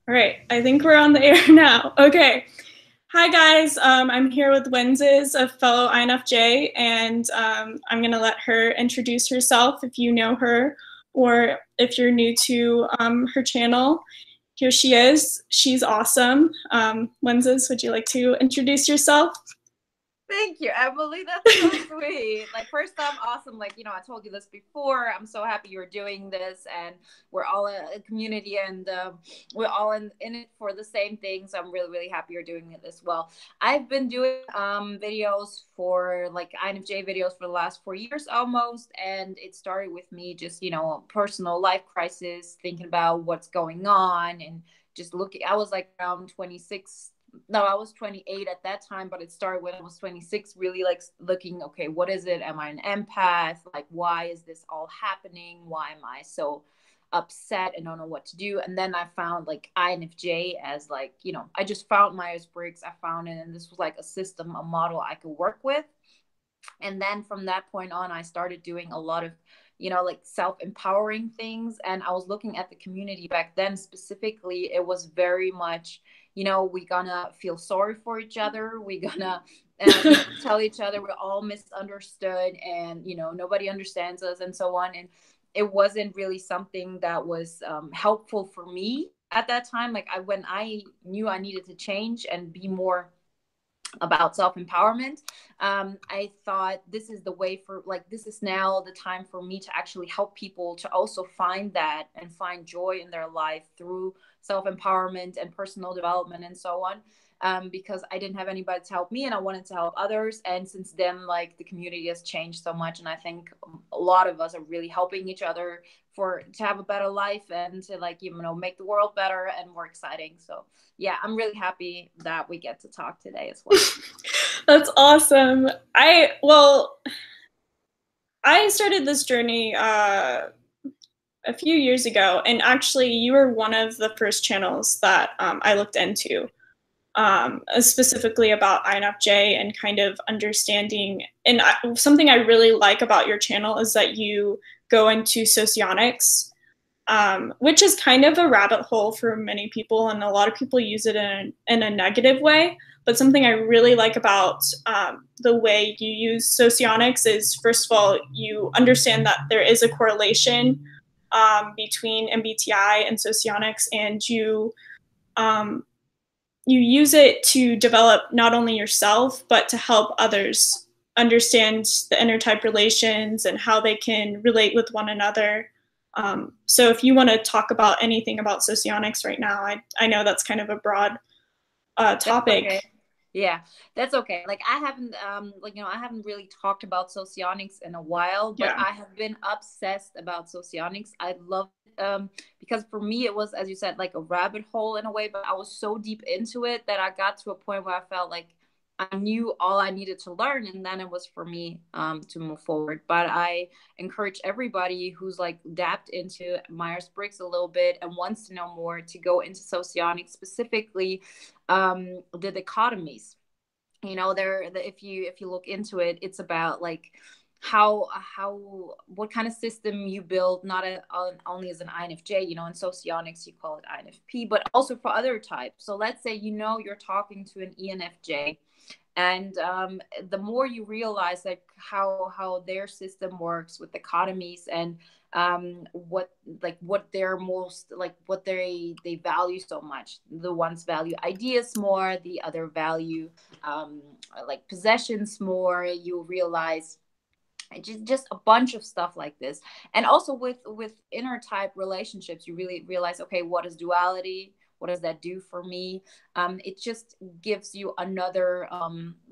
All right, I think we're on the air now. Okay. Hi, guys. I'm here with Wenzes, a fellow INFJ, and I'm going to let her introduce herself if you know her or if you're new to her channel. Here she is. She's awesome. Wenzes, would you like to introduce yourself? Thank you, Emily. That's so sweet. Like, first off, awesome. Like, I told you this before. I'm so happy you're doing this, and we're all a community, and we're all in it for the same thing. So I'm really, really happy you're doing it as well. I've been doing videos for like INFJ videos for the last 4 years almost, and it started with me just personal life crisis, thinking about what's going on, and just looking. I was like around 26. No, I was 28 at that time, but it started when I was 26, really like looking, okay, what is it? Am I an empath? Like, why is this all happening? Why am I so upset and don't know what to do? And then I found like INFJ as like, I just found Myers-Briggs. I found it, and this was like a system, a model I could work with. And then from that point on, I started doing a lot of like self-empowering things. And I was looking at the community back then. Specifically, it was very much we gonna feel sorry for each other, we gonna tell each other we're all misunderstood, and nobody understands us, and so on. And it wasn't really something that was helpful for me at that time. Like, when I knew I needed to change and be more about self-empowerment, I thought this is the way for, like, this is now the time for me to actually help people to also find that and find joy in their life through self-empowerment and personal development and so on. Because I didn't have anybody to help me, and I wanted to help others. And since then, like, the community has changed so much, and I think a lot of us are really helping each other to have a better life and to, like, make the world better and more exciting. So yeah, I'm really happy that we get to talk today as well. That's awesome. I started this journey a few years ago, and actually, you were one of the first channels that I looked into, specifically about INFJ and kind of understanding. And something I really like about your channel is that you go into socionics, which is kind of a rabbit hole for many people, and a lot of people use it in a negative way. But something I really like about the way you use socionics is, first of all, you understand that there is a correlation between MBTI and socionics, and um, you use it to develop not only yourself but to help others understand the intertype relations and how they can relate with one another. So if you want to talk about anything about socionics right now, I know that's kind of a broad That's topic. okay. Yeah, that's okay. Like, I haven't I haven't really talked about socionics in a while, but Yeah. I have been obsessed about socionics. I love it, because for me it was, as you said, like a rabbit hole in a way, but I was so deep into it that I got to a point where I felt like I knew all I needed to learn, and then it was for me to move forward. But I encourage everybody who's like dapped into Myers-Briggs a little bit and wants to know more to go into socionics, specifically the dichotomies. If you look into it, it's about like how what kind of system you build, not only as an INFJ. In socionics you call it INFP, but also for other types. So let's say you're talking to an ENFJ, and the more you realize like how their system works with dichotomies, and what they're most like, what they value so much. The ones value ideas more, the other value like possessions more. You realize just a bunch of stuff like this. And also with inner type relationships, you really realize, okay, what is duality, what does that do for me? It just gives you another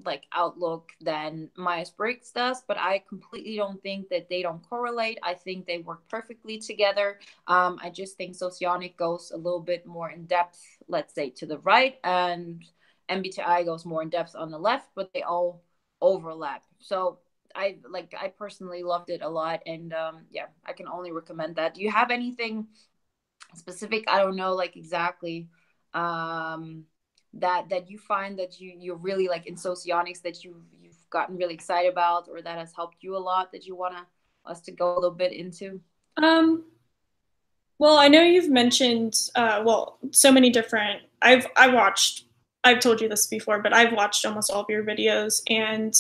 like outlook than Myers-Briggs does, but I completely don't think that they don't correlate. I think they work perfectly together. I just think socionic goes a little bit more in depth, let's say, to the right, and MBTI goes more in depth on the left, but they all overlap. So I personally loved it a lot, and yeah, I can only recommend that. Do you have anything specific? I don't know, like, exactly that you find that you're really like in socionics, that you've gotten really excited about, or that has helped you a lot, that you want us to go a little bit into? Um, Well, I know you've mentioned, well, so many different. I've told you this before, but I've watched almost all of your videos, and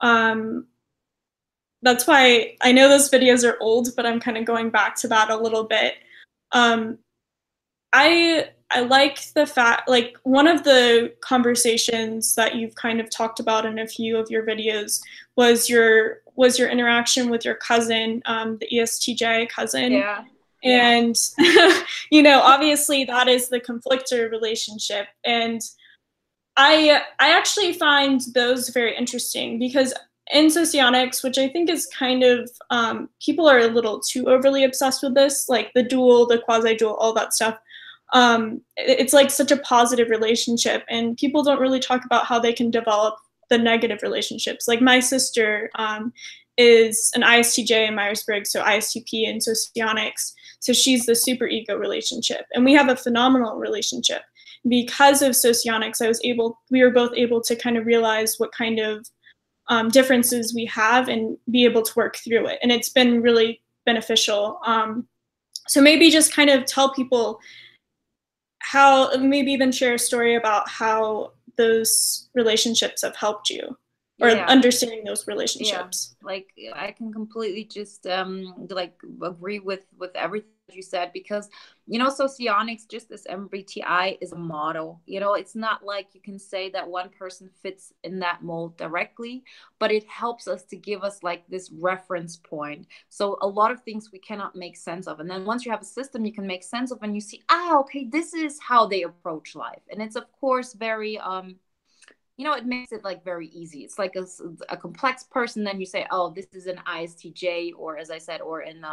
um, that's why I know those videos are old, but I'm kind of going back to that a little bit. Um, I like the fact, like, one of the conversations that you've kind of talked about in a few of your videos was your interaction with your cousin, the ESTJ cousin. Yeah. Yeah. And obviously that is the conflictor relationship. And I actually find those very interesting because in socionics, which I think is kind of people are a little too overly obsessed with this, like the dual, the quasi-dual, all that stuff. It's like such a positive relationship, and people don't really talk about how they can develop the negative relationships. Like my sister is an ISTJ in Myers-Briggs, so ISTP in socionics. So she's the super ego relationship, and we have a phenomenal relationship. Because of socionics, we were both able to kind of realize what kind of differences we have and be able to work through it. And it's been really beneficial. So maybe just kind of tell people maybe even share a story about how those relationships have helped you, or understanding those relationships. Yeah, like I can completely just like agree with everything you said, because socionics, just as MBTI, is a model. It's not like you can say that one person fits in that mold directly, but it helps us to give us like this reference point. So a lot of things we cannot make sense of, and then once you have a system you can make sense of, and you see, okay, this is how they approach life. And it's of course very it makes it like very easy. It's like a complex person. Then you say, oh, this is an ISTJ, or as I said, or in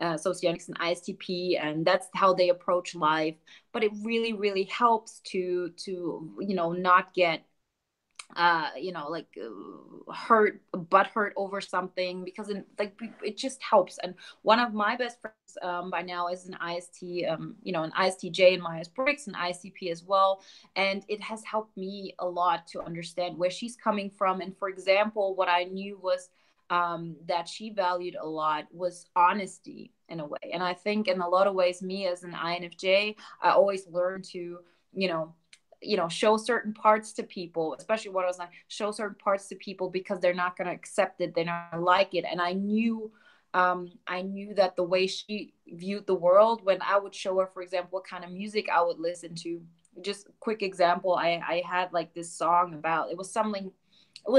Socionics, an ISTP, and that's how they approach life. But it really, really helps to not get hurt over something, because it just helps. And one of my best friends by now is an an ISTJ in Myers-Briggs, an ISTP as well, and it has helped me a lot to understand where she's coming from. And for example, what I knew was that she valued a lot was honesty in a way. And I think in a lot of ways, me as an INFJ, I always learn to show certain parts to people, especially what I was like, show certain parts to people because they're not going to accept it. They're not going to like it. And I knew that the way she viewed the world, when I would show her, for example, what kind of music I would listen to. Just a quick example. I had like this song about, it was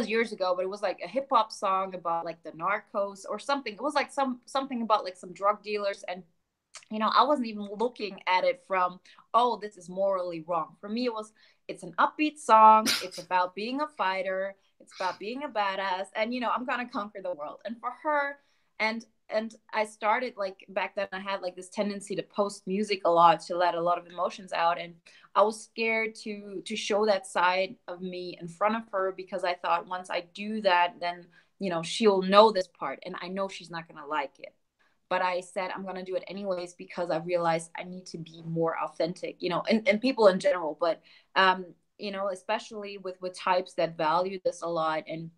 years ago, but it was like a hip hop song about like the narcos or something. It was like something about like some drug dealers. And I wasn't even looking at it from, oh, this is morally wrong. For me, it's an upbeat song. It's about being a fighter. It's about being a badass. And, I'm going to conquer the world. And for her, and I started, like, back then I had like this tendency to post music a lot, to let a lot of emotions out. And I was scared to show that side of me in front of her, because I thought once I do that, then, she'll know this part, and I know she's not going to like it. But I said, I'm going to do it anyways, because I realized I need to be more authentic, and people in general, but, especially with types that value this a lot. And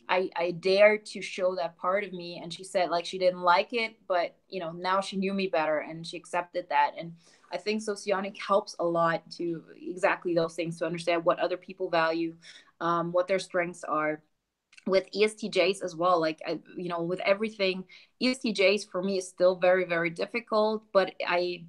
I dared to show that part of me. And she said, like, she didn't like it, but, now she knew me better and she accepted that. And I think Socionic helps a lot to exactly those things, to understand what other people value, what their strengths are. With ESTJs as well, like, with everything, ESTJs for me is still very, very difficult, but I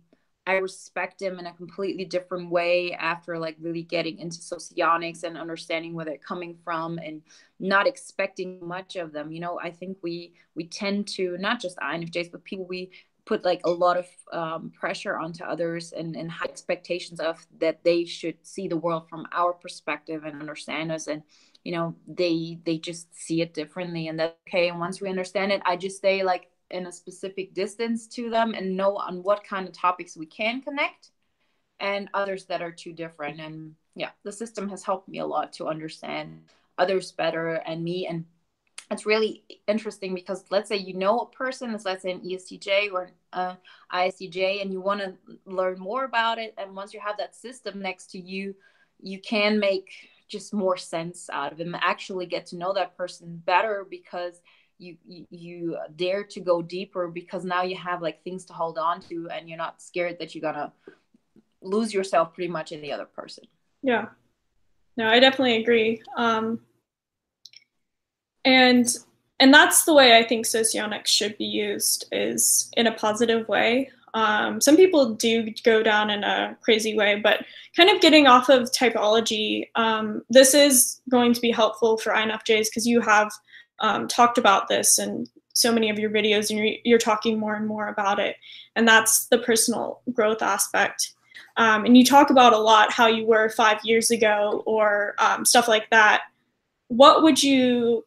respect them in a completely different way after like really getting into socionics and understanding where they're coming from, and not expecting much of them. I think we tend to, not just INFJs, but people, we put like a lot of pressure onto others, and high expectations of that they should see the world from our perspective and understand us. And they just see it differently, and that's okay. And once we understand it, I just stay like in a specific distance to them and know on what kind of topics we can connect, and others that are too different. And yeah, the system has helped me a lot to understand others better and me. And it's really interesting, because let's say a person is, let's say, an ESTJ or an ISTJ, and you want to learn more about it, and once you have that system next to you, you can make just more sense out of them, actually get to know that person better, because you dare to go deeper, because now you have like things to hold on to, and you're not scared that you're gonna lose yourself pretty much in the other person. Yeah. No, I definitely agree. And that's the way I think socionics should be used, is in a positive way. Some people do go down in a crazy way, but kind of getting off of typology, this is going to be helpful for INFJs because you have talked about this in so many of your videos, and you're talking more and more about it. And that's the personal growth aspect. And you talk about a lot how you were 5 years ago, or stuff like that. What would you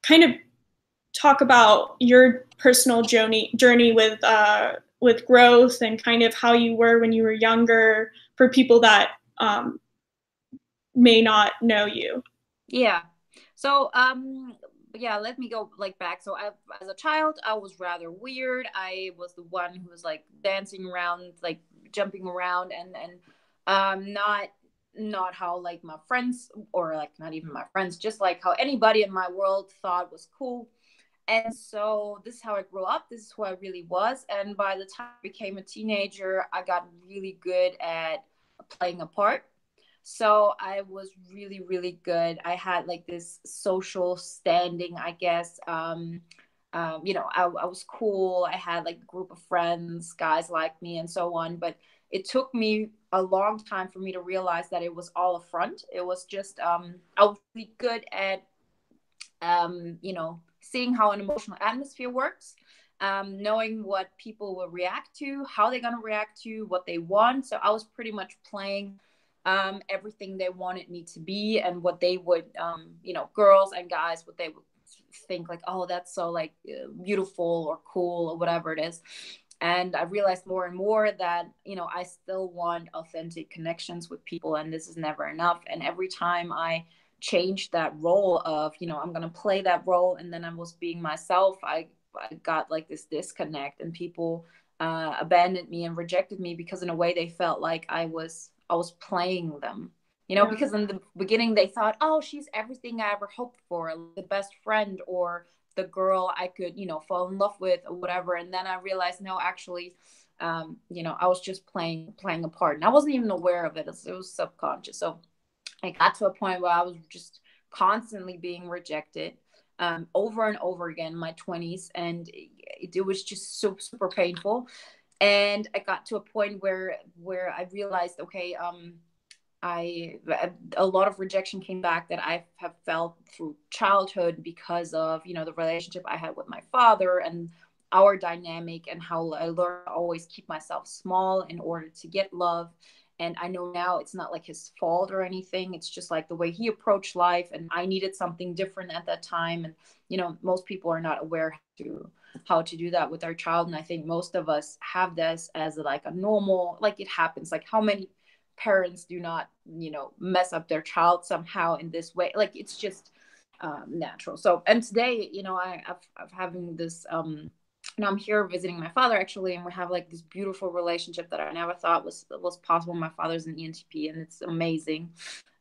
kind of talk about your personal journey with growth, and kind of how you were when you were younger, for people that may not know you? Yeah. So yeah, let me go like back. So as a child, I was rather weird. I was the one who was like dancing around, like jumping around, and not how like my friends, or like not even my friends, just like how anybody in my world thought was cool. And so this is how I grew up. This is who I really was. And by the time I became a teenager, I got really good at playing a part. So I was really, really good. I had like this social standing, I guess. I was cool. I had like a group of friends, guys like me, and so on. But it took me a long time for me to realize that it was all a front. It was just I was really good at seeing how an emotional atmosphere works, knowing what people will react to, how they're going to react to, what they want. So I was pretty much playing everything they wanted me to be, and what they would, girls and guys, what they would think like, oh, that's so like beautiful or cool or whatever it is. And I realized more and more that, I still want authentic connections with people, and this is never enough. And every time I changed that role of, I'm going to play that role, and then I was being myself, I got like this disconnect, and people abandoned me and rejected me because in a way they felt like I was playing them, Yeah. because in the beginning they thought, oh, she's everything I ever hoped for, the best friend, or the girl I could, fall in love with, or whatever. And then I realized, no, actually, I was just playing a part, and I wasn't even aware of it. It was subconscious. So I got to a point where I was just constantly being rejected, over and over again in my 20s. And it was just so super painful. And I got to a point where I realized, okay, a lot of rejection came back that I have felt through childhood because of, the relationship I had with my father, and our dynamic, and how I learned to always keep myself small in order to get love. And I know now it's not like his fault or anything. It's just like the way he approached life. And I needed something different at that time. And, most people are not aware how to do that with their child. And I think most of us have this as like a normal, like it happens. Like how many parents do not, mess up their child somehow in this way? Like it's just natural. So, and today, I've having this, and I'm here visiting my father actually, and we have like this beautiful relationship that I never thought was possible. My father's an ENTP, and it's amazing.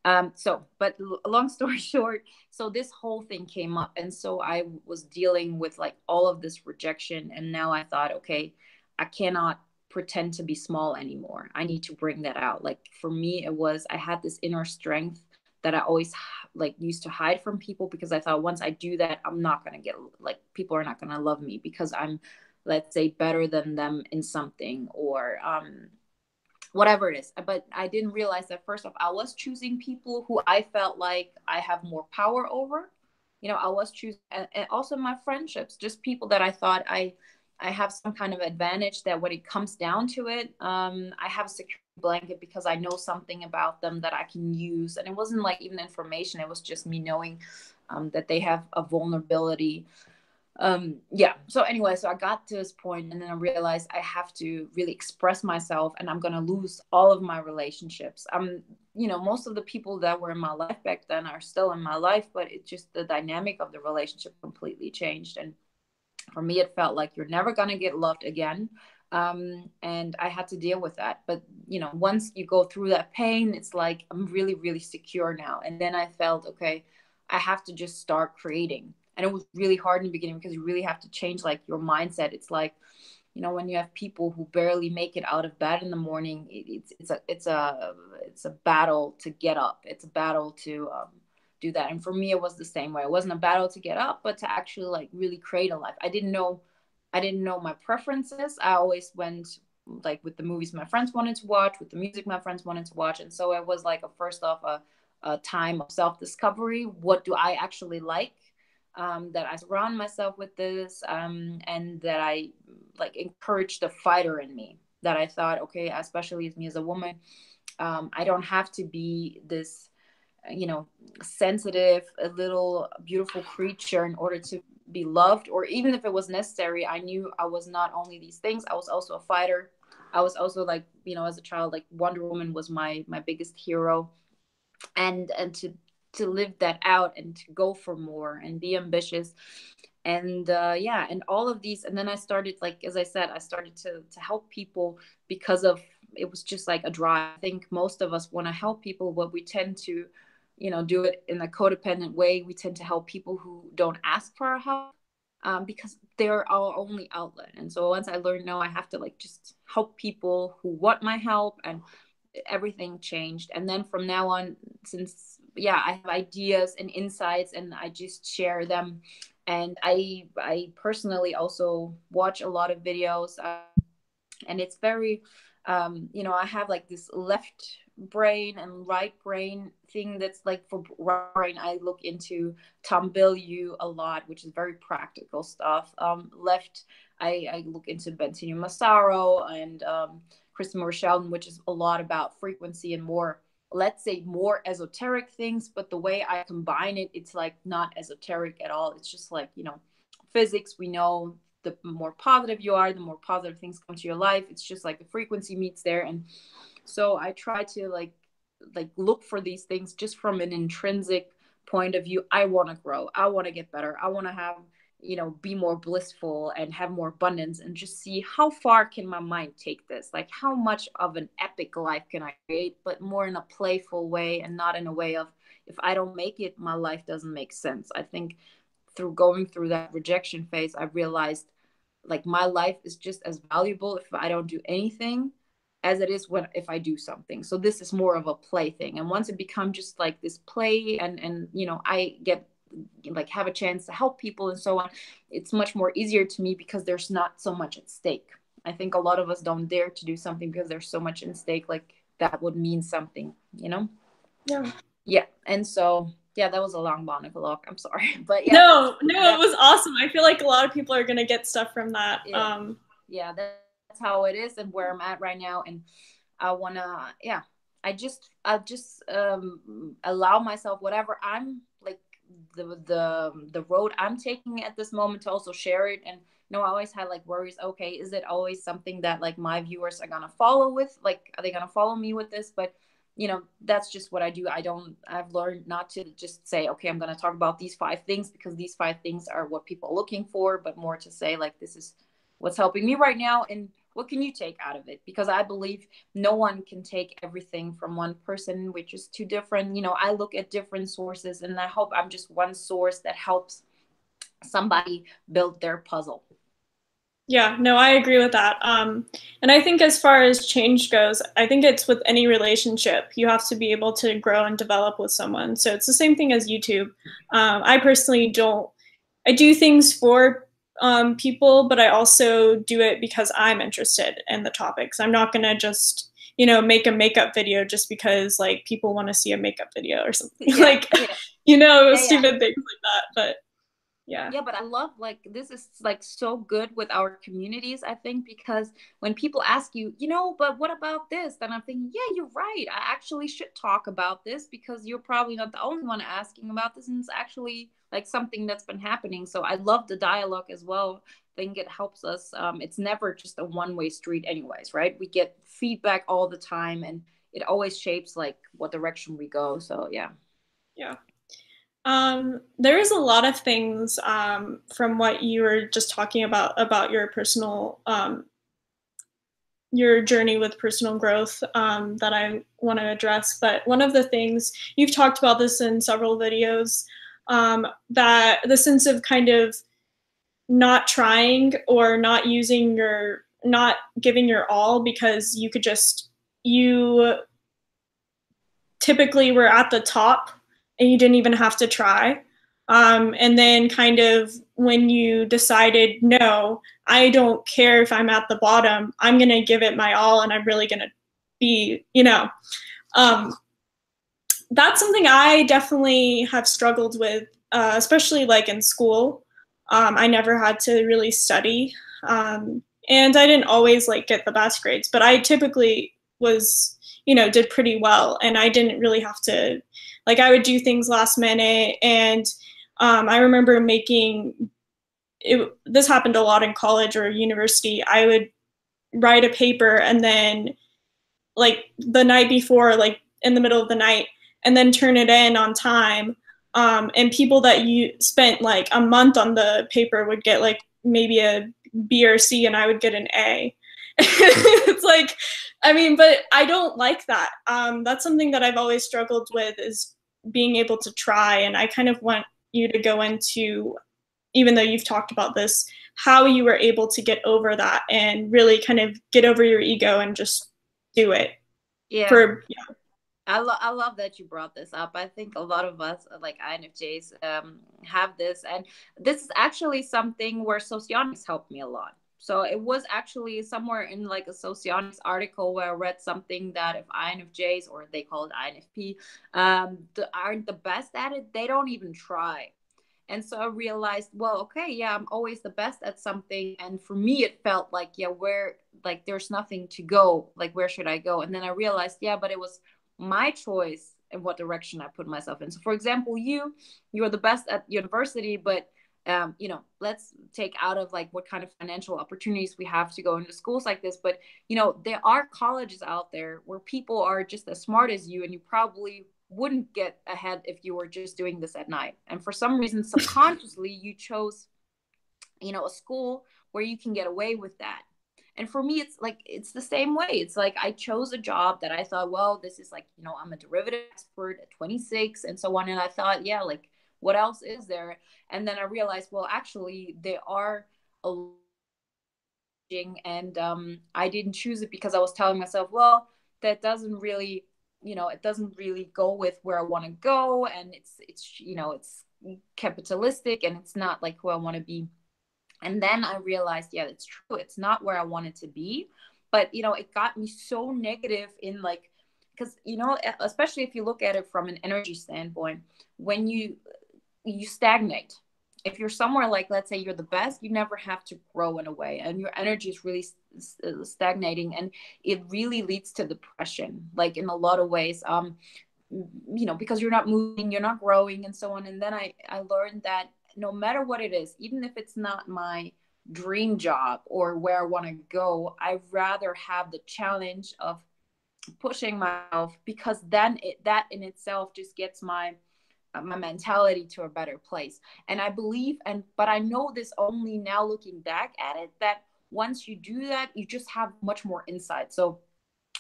But long story short, so this whole thing came up, and so I was dealing with like all of this rejection, and now I thought, okay, I cannot pretend to be small anymore. I need to bring that out. Like for me, it was, I had this inner strength that I always like used to hide from people, because I thought once I do that, I'm not going to get, like, people are not going to love me because I'm, let's say, better than them in something, or whatever it is. But I didn't realize that first off, I was choosing people who I felt like I have more power over. I was choosing, and also my friendships, just people that I thought I have some kind of advantage, that when it comes down to it, I have a security blanket because I know something about them that I can use. And it wasn't like even information. It was just me knowing that they have a vulnerability. So anyway, so I got to this point, and then I realized I have to really express myself, and I'm going to lose all of my relationships. Most of the people that were in my life back then are still in my life, but it's just the dynamic of the relationship completely changed. And for me, it felt like you're never going to get loved again. And I had to deal with that. But, once you go through that pain, it's like, I'm really, really secure now. And then I felt, okay, I have to just start creating. And it was really hard in the beginning because you really have to change like your mindset. It's like, you know, when you have people who barely make it out of bed in the morning, it's a battle to get up. It's a battle to do that. And for me, it was the same way. It wasn't a battle to get up, but to actually like really create a life. I didn't know my preferences. I always went like with the movies my friends wanted to watch, with the music my friends wanted to watch, and so it was like a first off a time of self discovery. What do I actually like? That I surround myself with this, and that I like encourage the fighter in me. That I thought, okay, especially as me as a woman, I don't have to be this, you know, sensitive, a little beautiful creature in order to be loved. Or even if it was necessary, I knew I was not only these things, I was also a fighter. I was also like, you know, as a child, like Wonder Woman was my biggest hero. And to live that out and to go for more and be ambitious. And yeah, and all of these. And then I started, like, as I said, I started to help people because of, it was just like a drive. I think most of us want to help people, but we tend to, you know, do it in a codependent way. We tend to help people who don't ask for our help, because they're our only outlet. And so once I learned, no, I have to like just help people who want my help, and everything changed. And then from now on, since yeah, I have ideas and insights and I just share them. And I personally also watch a lot of videos, and it's very, you know, I have like this left brain and right brain thing. That's like, for right brain, I look into Tom Bilyeu a lot, which is very practical stuff. Left, I look into Bentinho Massaro and Kristen Moore Sheldon, which is a lot about frequency and more, let's say, more esoteric things. But the way I combine it, it's like not esoteric at all. It's just like, you know, physics. We know the more positive you are, the more positive things come to your life. It's just like the frequency meets there. And so I try to like look for these things just from an intrinsic point of view. I want to grow. I want to get better. I want to have, you know, be more blissful and have more abundance, and just see how far can my mind take this? Like, how much of an epic life can I create, but more in a playful way and not in a way of, if I don't make it, my life doesn't make sense. I think through going through that rejection phase, I realized like my life is just as valuable if I don't do anything as it is when if I do something. So this is more of a play thing. And once it becomes just like this play, and you know, I get like have a chance to help people and so on, it's much more easier to me because there's not so much at stake. I think a lot of us don't dare to do something because there's so much in stake, like that would mean something, you know? Yeah. Yeah. And so yeah, that was a long monologue. I'm sorry. But yeah, No, it was awesome. I feel like a lot of people are gonna get stuff from that. yeah. Yeah, that's how it is and where I'm at right now. And I wanna, yeah, I just allow myself whatever I'm like, the road I'm taking at this moment, to also share it. And you know, I always had like worries. Okay, is it always something that like my viewers are gonna follow with? Like, are they gonna follow me with this? But you know, that's just what I do. I've learned not to just say, okay, I'm gonna talk about these 5 things because these 5 things are what people are looking for, but more to say like, this is what's helping me right now, and what can you take out of it? Because I believe no one can take everything from one person, which is too different. You know, I look at different sources, and I hope I'm just one source that helps somebody build their puzzle. Yeah, no, I agree with that. And I think as far as change goes, I think it's with any relationship, you have to be able to grow and develop with someone. So it's the same thing as YouTube. I personally don't, I do things for people, but I also do it because I'm interested in the topics. I'm not going to just, you know, make a makeup video just because like people want to see a makeup video or something. Yeah, like, yeah. you know, Yeah, stupid things like that. But yeah. Yeah, but I love, like, this is like so good with our communities, I think, because when people ask you, you know, but what about this? Then I'm thinking, yeah, you're right. I actually should talk about this because you're probably not the only one asking about this. And it's actually like something that's been happening. So I love the dialogue as well. I think it helps us. It's never just a one-way street anyways, right? We get feedback all the time, and it always shapes like what direction we go. So yeah. Yeah. There is a lot of things from what you were just talking about your personal your journey with personal growth that I want to address. But one of the things you've talked about this in several videos, that the sense of kind of not trying or not giving your all because you typically were at the top and you didn't even have to try. And then kind of when you decided, no, I don't care if I'm at the bottom, I'm going to give it my all and I'm really going to be, that's something I definitely have struggled with, especially like in school. I never had to really study. And I didn't always like get the best grades, but I typically was, did pretty well. And I didn't really have to, like, I would do things last minute. And I remember this happened a lot in college or university. I would write a paper and then like the night before, like in the middle of the night, and then turn it in on time. And people that you spent like a month on the paper would get like maybe a B or C and I would get an A. It's like, I mean, but I don't like that. That's something that I've always struggled with, is being able to try. And I kind of want you to go into, even though you've talked about this, how you were able to get over that and really kind of get over your ego and just do it. Yeah. I love that you brought this up. I think a lot of us, like INFJs, have this. And this is actually something where Socionics helped me a lot. So it was actually somewhere in like a Socionics article where I read something that if INFJs, or they call it INFP, aren't the best at it, they don't even try. And so I realized, well, okay, yeah, I'm always the best at something. And for me, it felt like, yeah, like there's nothing to go. Like, where should I go? And then I realized, yeah, but it was my choice in what direction I put myself in. So for example, you're the best at university, but let's take out of like what kind of financial opportunities we have to go into schools like this. But, there are colleges out there where people are just as smart as you, and you probably wouldn't get ahead if you were just doing this at night. And for some reason, subconsciously, you chose, a school where you can get away with that. And for me, it's the same way. It's like I chose a job that I thought, well, this is like, I'm a derivative expert at 26 and so on. And I thought, yeah, like, what else is there? And then I realized, well, actually, there are a and I didn't choose it because I was telling myself, well, that doesn't really, it doesn't really go with where I want to go, and it's capitalistic, and it's not like who I want to be. And then I realized, yeah, it's true. It's not where I wanted to be. But, it got me so negative in like, because, especially if you look at it from an energy standpoint, when you stagnate, if you're somewhere like, let's say you're the best, you never have to grow in a way, and your energy is really stagnating, and it really leads to depression, like in a lot of ways, because you're not moving, you're not growing, and so on. And then I learned that no matter what it is, even if it's not my dream job or where I want to go, I'd rather have the challenge of pushing myself, because then that in itself just gets my mentality to a better place. And I believe, but I know this only now looking back at it, that once you do that, you just have much more insight. So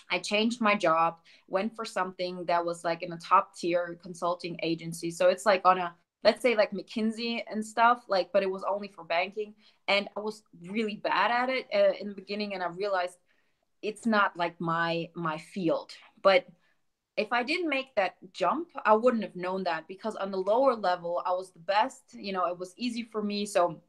I changed my job, went for something that was like in a top tier consulting agency. So it's like on a, let's say like McKinsey and stuff, like, but it was only for banking. And I was really bad at it in the beginning. And I realized it's not like my field. But if I didn't make that jump, I wouldn't have known that, because on the lower level, I was the best, it was easy for me. So,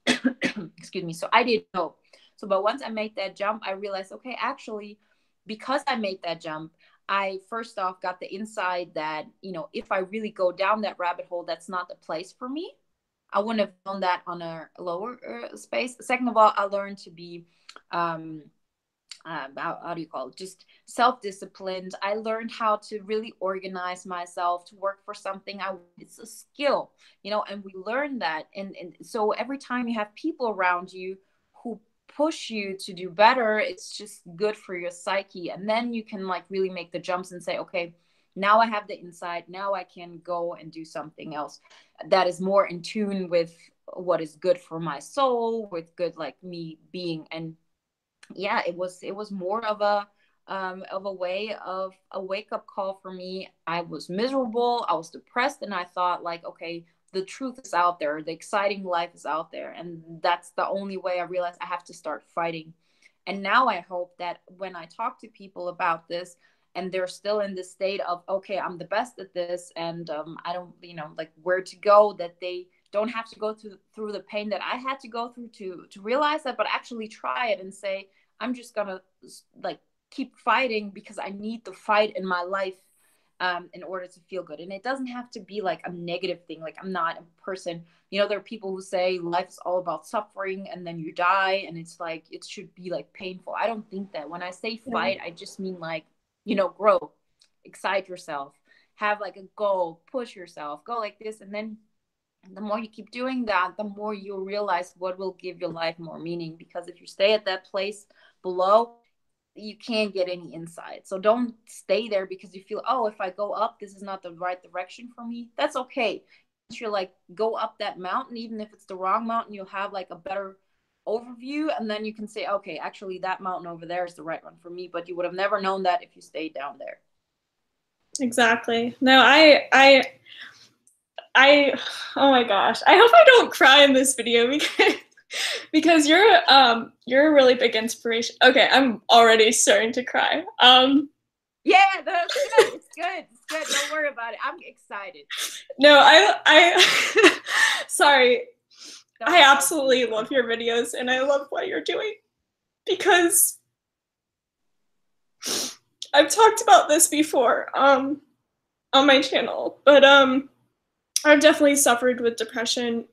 excuse me. So I didn't know. So, but once I made that jump, I realized, okay, actually, because I made that jump, I first off got the insight that, if I really go down that rabbit hole, that's not the place for me. I wouldn't have known that on a lower space. Second of all, I learned to be, how do you call it, just self-disciplined. I learned how to really organize myself to work for something it's a skill, and we learn that. And so every time you have people around you who push you to do better, it's just good for your psyche. And then you can like really make the jumps and say, okay, now I have the insight, now I can go and do something else that is more in tune with what is good for my soul, with good like me being. And yeah, it was more of a of a way of a wake-up call for me. I was miserable, I was depressed, and I thought like, okay, the truth is out there, the exciting life is out there, and that's the only way. I realized I have to start fighting. And now I hope that when I talk to people about this and they're still in this state of, okay, I'm the best at this, and I don't, like where to go, that they don't have to go through the pain that I had to go through to realize that, but actually try it and say, I'm just gonna like keep fighting because I need the fight in my life in order to feel good. And it doesn't have to be like a negative thing. Like, I'm not a person, there are people who say life is all about suffering and then you die. And it's like, it should be like painful. I don't think that. When I say fight, I just mean like, grow, excite yourself, have like a goal, push yourself, go like this. And then the more you keep doing that, the more you'll realize what will give your life more meaning. Because if you stay at that place below, you can't get any insight. So don't stay there because you feel, oh, if I go up, this is not the right direction for me. That's okay. Once you're like, go up that mountain, even if it's the wrong mountain, you'll have like a better overview. And then you can say, okay, actually that mountain over there is the right one for me. But you would have never known that if you stayed down there. Exactly. No, oh my gosh. I hope I don't cry in this video because you're a really big inspiration. Okay, I'm already starting to cry. Yeah, that's good. It's good. It's good. Don't worry about it. I'm excited. No, I sorry. I absolutely love your videos and I love what you're doing because I've talked about this before on my channel, but I've definitely suffered with depression.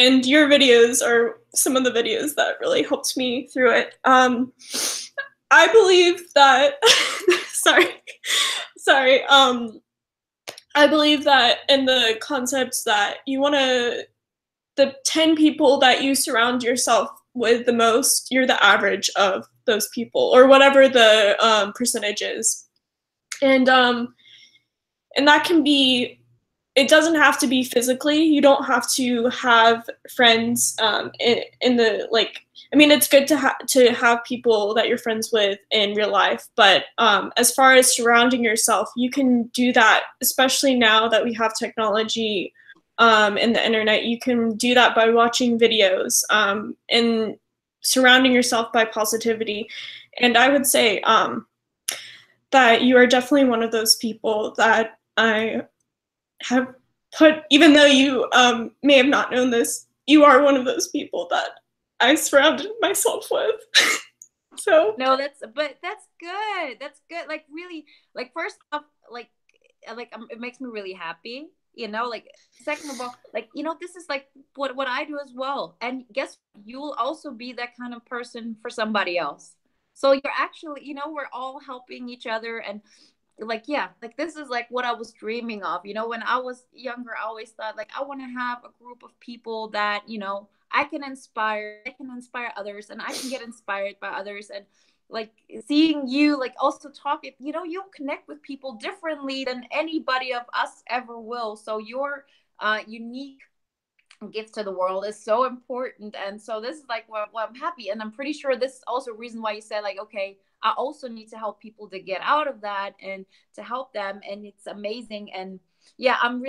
And your videos are some of the videos that really helped me through it. I believe that, sorry. I believe that in the concepts that you want to, the 10 people that you surround yourself with the most, you're the average of those people, or whatever the percentage is. And that can be, it doesn't have to be physically. You don't have to have friends in the, like, I mean, it's good to have people that you're friends with in real life, but as far as surrounding yourself, you can do that, especially now that we have technology and the internet. You can do that by watching videos and surrounding yourself by positivity. And I would say that you are definitely one of those people that I have put, even though you may have not known this, you are one of those people that I surrounded myself with. So no, that's good. That's good. Like, really, like, first off, like it makes me really happy. Like, second of all, like, this is like what I do as well. And guess what? You will also be that kind of person for somebody else. So you're actually, we're all helping each other. And like, yeah, like, this is like what I was dreaming of. When I was younger, I always thought like, I want to have a group of people that, I can inspire others, and I can get inspired by others. And like, seeing you, like, also talk, you'll connect with people differently than anybody of us ever will. So your unique gift to the world is so important. And so this is like what I'm happy. And I'm pretty sure this is also a reason why you said like, okay, I also need to help people to get out of that and to help them. And it's amazing. And yeah, I'm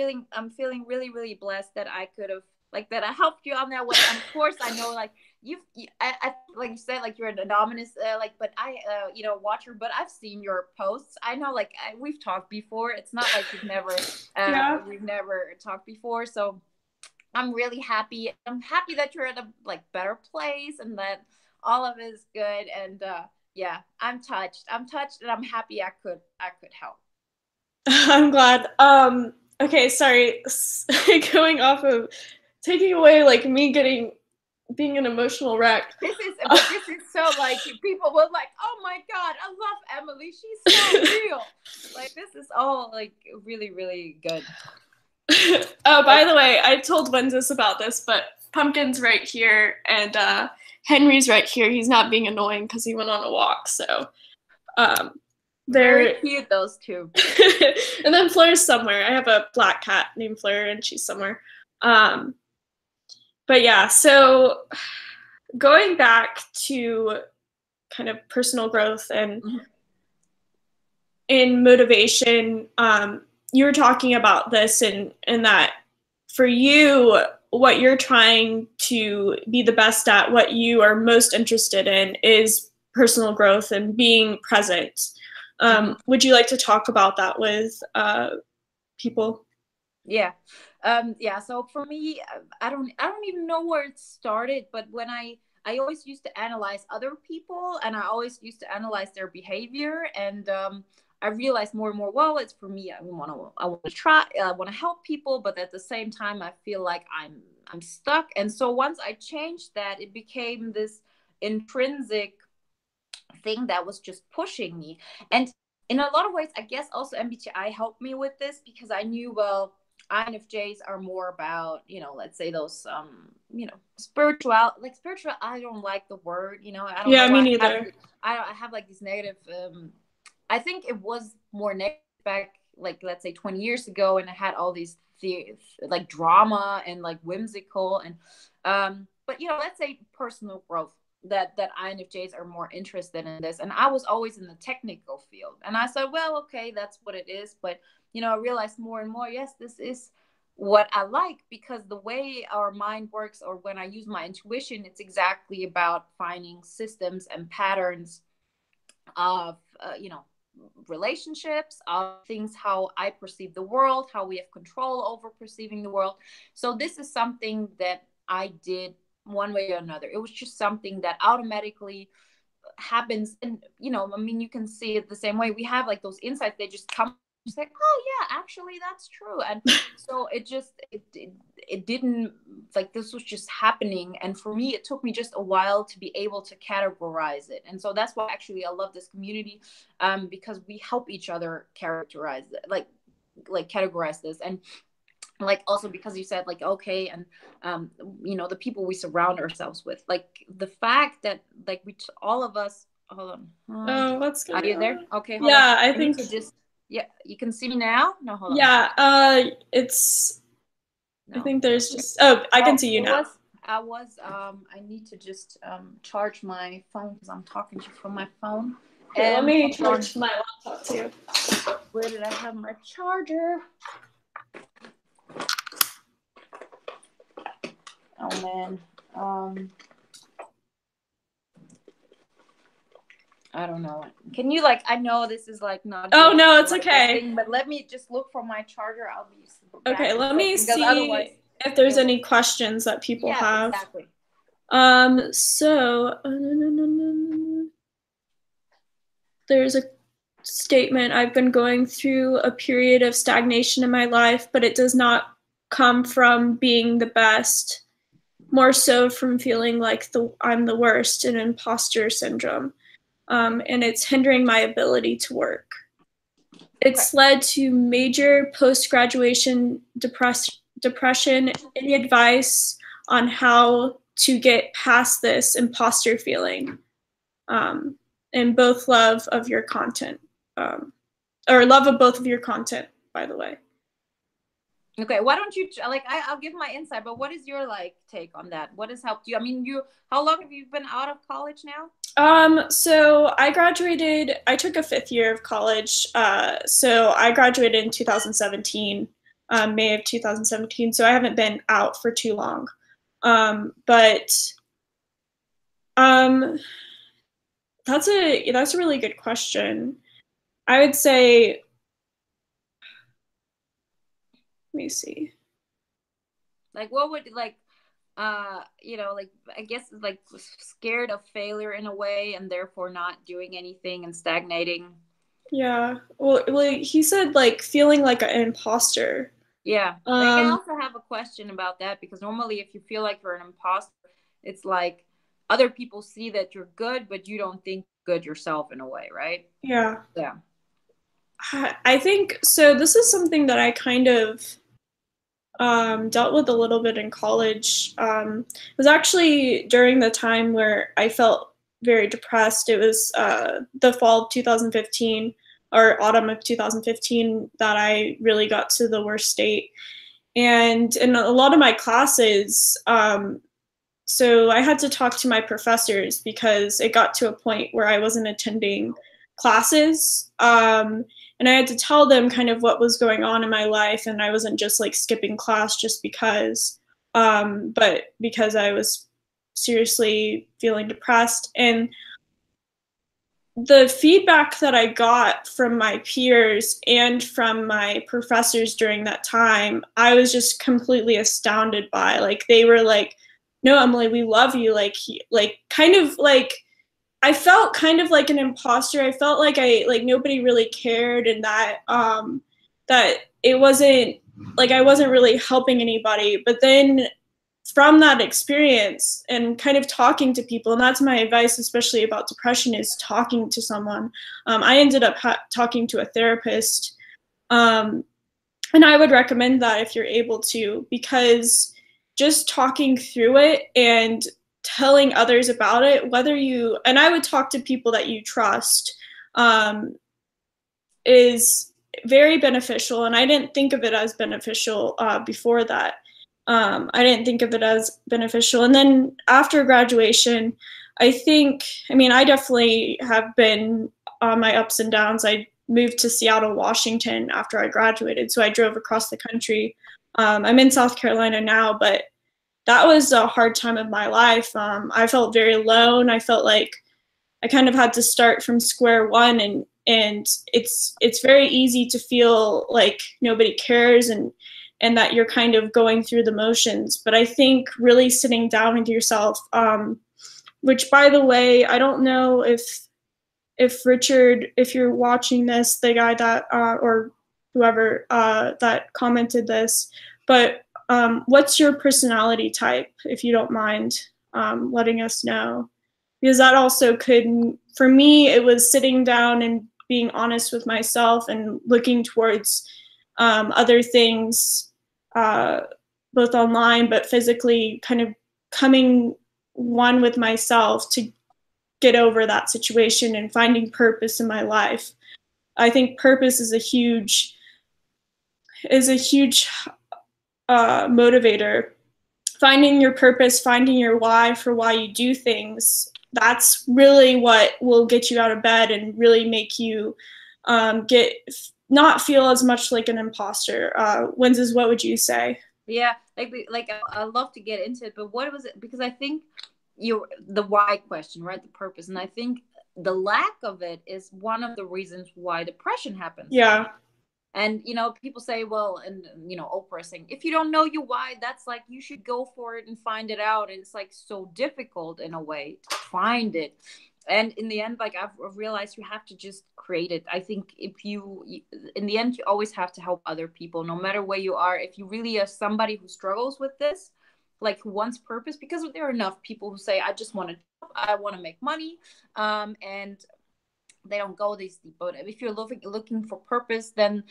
feeling really, really blessed that I could have, like, that I helped you on that way. And of course, I know, like, I like you said, like, you're an anonymous, like, but I, watcher, but I've seen your posts. I know, like, we've talked before. It's not like we've never talked before. So I'm really happy. I'm happy that you're at a like better place and that all of it is good. And yeah, I'm touched, and I'm happy I could help. I'm glad. Okay, sorry, going off of taking away like me being an emotional wreck. This is so, like, people will like, oh my God, I love Emily. She's so real. Like, this is all like really, really good. Oh, by the way, I told Wenzes about this, but Pumpkin's right here and Henry's right here. He's not being annoying because he went on a walk. So they're very cute, those two. And then Fleur's somewhere. I have a black cat named Fleur, and she's somewhere. But yeah, so going back to kind of personal growth and in motivation. You were talking about this and that for you, what you're trying to be the best at, what you are most interested in is personal growth and being present. Would you like to talk about that with people? Yeah. So for me, I don't even know where it started, but when I always used to analyze other people, and I always used to analyze their behavior, and I realized more and more, well, it's for me. I want to try. I want to help people, but at the same time, I feel like I'm stuck. And so once I changed that, it became this intrinsic thing that was just pushing me. And in a lot of ways, I guess also MBTI helped me with this, because I knew, well, INFJs are more about, let's say those, spiritual. I don't like the word, I don't Yeah, know me why. neither. I have like these negative, I think it was more negative back, like, let's say 20 years ago, and I had all these like drama and like whimsical and but let's say personal growth, that INFJs are more interested in this. And I was always in the technical field, and I said, well, okay, that's what it is. But I realized more and more, yes, this is what I like, because the way our mind works, or when I use my intuition, it's exactly about finding systems and patterns of relationships, of things, how I perceive the world, how we have control over perceiving the world. So this is something that I did one way or another. It was just something that automatically happens. And you can see it the same way. We have like those insights, they just come, just like, oh yeah, actually that's true. And so it didn't, like, this was just happening. And for me, it took me just a while to be able to categorize it. And so that's why actually I love this community, because we help each other characterize it, like categorize this. And like, also because you said, like, okay, and the people we surround ourselves with, like the fact that, like, all of us, hold on, Oh, what's going are you on? there? Okay, hold on. Yeah, I need think to just, yeah, you can see me now. No, hold on. yeah, it's I No. think there's just, oh, I can see you now. I need to just charge my phone, because I'm talking to you from my phone. Here, let me charge my laptop too. Where did I have my charger? Oh man. I don't know. Can you, like, I know this is like not. Oh no, it's like, okay. thing, but let me just look for my charger. I'll be okay. Let me see if there's any questions that people have. Exactly. So there's a statement: I've been going through a period of stagnation in my life, but it does not come from being the best, more so from feeling like I'm the worst, an imposter syndrome. And it's hindering my ability to work. It's led to major post-graduation depression. Any advice on how to get past this imposter feeling? And both love of your content, or love of both of your content, by the way. Okay, why don't you, like, I'll give my insight, but what is your, like, take on that? What has helped you? I mean, how long have you been out of college now? So I graduated, I took a 5th year of college. So I graduated in 2017, May of 2017. So I haven't been out for too long. But that's a really good question. I would say, let me see. Like, what would, like, like, I guess, like, scared of failure in a way, and therefore not doing anything and stagnating. Yeah. Well, he said, like, feeling like an imposter. Yeah. Like, I also have a question about that, because normally if you feel like you're an imposter, it's like other people see that you're good, but you don't think good yourself in a way, right? Yeah. Yeah. I think so. This is something that I kind of dealt with a little bit in college. It was actually during the time where I felt very depressed. It was the fall of 2015 or autumn of 2015 that I really got to the worst state. And in a lot of my classes, so I had to talk to my professors because it got to a point where I wasn't attending classes. And I had to tell them kind of what was going on in my life, and I wasn't just like skipping class just because, but because I was seriously feeling depressed. And the feedback that I got from my peers and from my professors during that time, I was just completely astounded by. Like, they were like, "No, Emily, we love you." Like kind of like I felt kind of like an imposter. I felt like nobody really cared, and that it wasn't like I wasn't really helping anybody. But then from that experience and kind of talking to people, and that's my advice, especially about depression, is talking to someone. I ended up talking to a therapist, and I would recommend that if you're able to, because just talking through it and telling others about it, and I would talk to people that you trust, is very beneficial. And I didn't think of it as beneficial before that. I didn't think of it as beneficial. And then after graduation, I definitely have been on my ups and downs. I moved to Seattle, Washington after I graduated, so I drove across the country. I'm in South Carolina now, but that was a hard time of my life. I felt very alone. I felt like I kind of had to start from square one, and it's very easy to feel like nobody cares, and that you're kind of going through the motions. But I think really sitting down with yourself, which, by the way, I don't know if Richard, if you're watching this, the guy that or whoever that commented this, but what's your personality type, if you don't mind letting us know? Because that also could, for me, it was sitting down and being honest with myself and looking towards other things, both online but physically, kind of coming one with myself to get over that situation and finding purpose in my life. I think purpose is a huge motivator. Finding your purpose, finding your why for why you do things, that's really what will get you out of bed and really make you not feel as much like an imposter. Wenzes, what would you say? Yeah, I love to get into it, but what was it? Because I think the why question, right? The purpose, and I think the lack of it is one of the reasons why depression happens. Yeah. And people say, well, and Oprah saying, if you don't know your why, that's like you should go for it and find it out. And it's like so difficult in a way to find it. And in the end, like I've realized you have to just create it. I think if you in the end, you always have to help other people, no matter where you are. If you really are somebody who struggles with this, like who wants purpose, because there are enough people who say, I just want to, I want to make money, and they don't go this deep. But if you're looking for purpose, then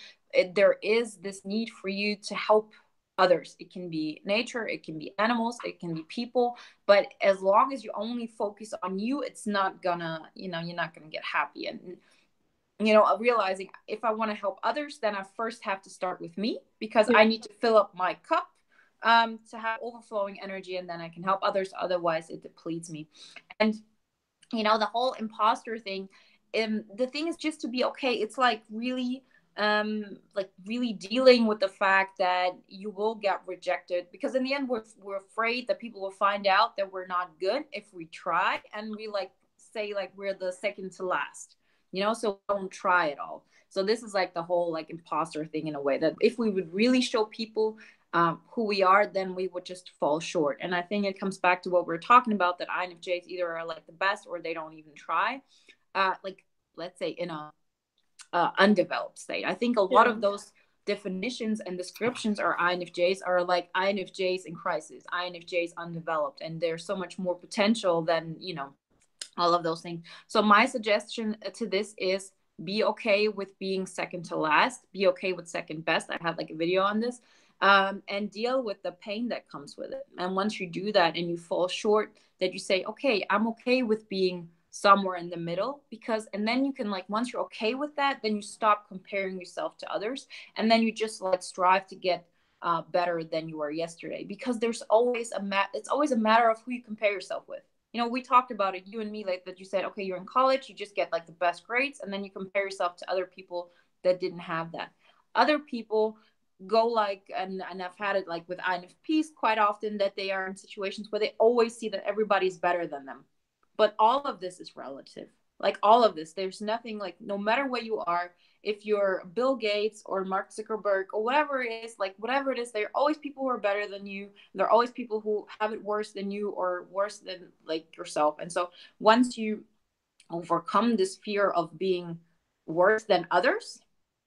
there is this need for you to help others. It can be nature, it can be animals, it can be people. But as long as you only focus on you, it's not gonna, you're not gonna get happy. And realizing if I want to help others, then I first have to start with me, because I need to fill up my cup to have overflowing energy, and then I can help others. Otherwise, it depletes me. And the whole imposter thing. The thing is just to be okay. It's like really dealing with the fact that you will get rejected, because in the end we're afraid that people will find out that we're not good if we try, and we say we're the second to last, so don't try at all. So this is like the whole imposter thing, in a way that if we would really show people who we are, then we would just fall short. And I think it comes back to what we're talking about, that INFJs either are the best or they don't even try, let's say in a undeveloped state. I think a lot of those definitions and descriptions are INFJs are like INFJs in crisis, INFJs undeveloped, and there's so much more potential than all of those things. So my suggestion to this is be okay with being second to last, be okay with second best. I have a video on this, and deal with the pain that comes with it. And once you do that and you fall short, that you say, okay, I'm okay with being somewhere in the middle, and then you can once you're okay with that, then you stop comparing yourself to others, and then you just strive to get better than you were yesterday, because there's always it's always a matter of who you compare yourself with. You know, we talked about it, you and me, like that you said, okay, you're in college, you just get like the best grades, and then you compare yourself to other people that didn't have that. Other people go like, and I've had it like with INFPs quite often, that they are in situations where they always see that everybody's better than them. But all of this is relative. Like all of this, there's nothing, like no matter where you are, if you're Bill Gates or Mark Zuckerberg or whatever it is, like whatever it is, there are always people who are better than you. There are always people who have it worse than you or worse than like yourself. And so once you overcome this fear of being worse than others,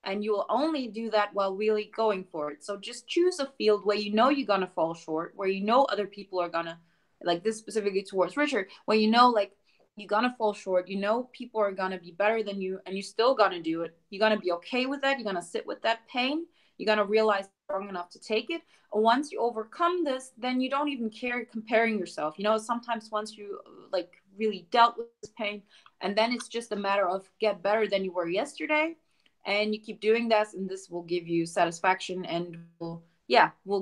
and you will only do that while really going for it. So just choose a field where you know you're gonna fall short, where you know other people are gonna, like this specifically towards Richard, where you know like you're gonna fall short, you know people are gonna be better than you, and you still gonna do it. You're gonna be okay with that. You're gonna sit with that pain. You're gonna realize you're strong enough to take it. And once you overcome this, then you don't even care comparing yourself. You know, sometimes once you like really dealt with this pain, and then it's just a matter of get better than you were yesterday, and you keep doing this, and this will give you satisfaction and will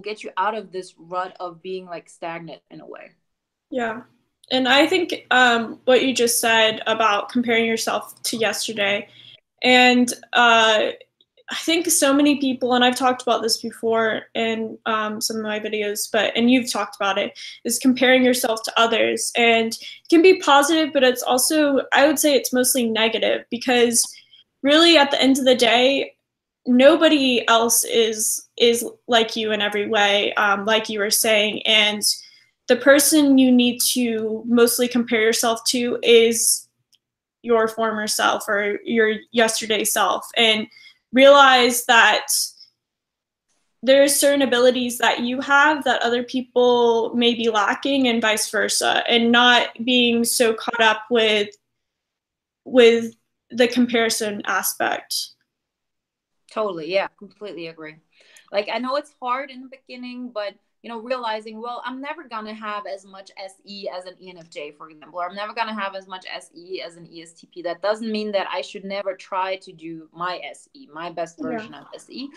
get you out of this rut of being like stagnant in a way. Yeah. And I think what you just said about comparing yourself to yesterday, and I think so many people, and I've talked about this before in some of my videos, and you've talked about it, is comparing yourself to others. And it can be positive, but it's also, I would say it's mostly negative, because really at the end of the day, nobody else is like you in every way, like you were saying. And the person you need to mostly compare yourself to is your former self or your yesterday self, and realize that there's certain abilities that you have that other people may be lacking, and vice versa, and not being so caught up with the comparison aspect. Totally. Yeah, completely agree. Like, I know it's hard in the beginning, but you know, realizing, well, I'm never gonna have as much SE as an ENFJ, for example, or I'm never gonna have as much SE as an ESTP. That doesn't mean that I should never try to do my SE, my best version of SE.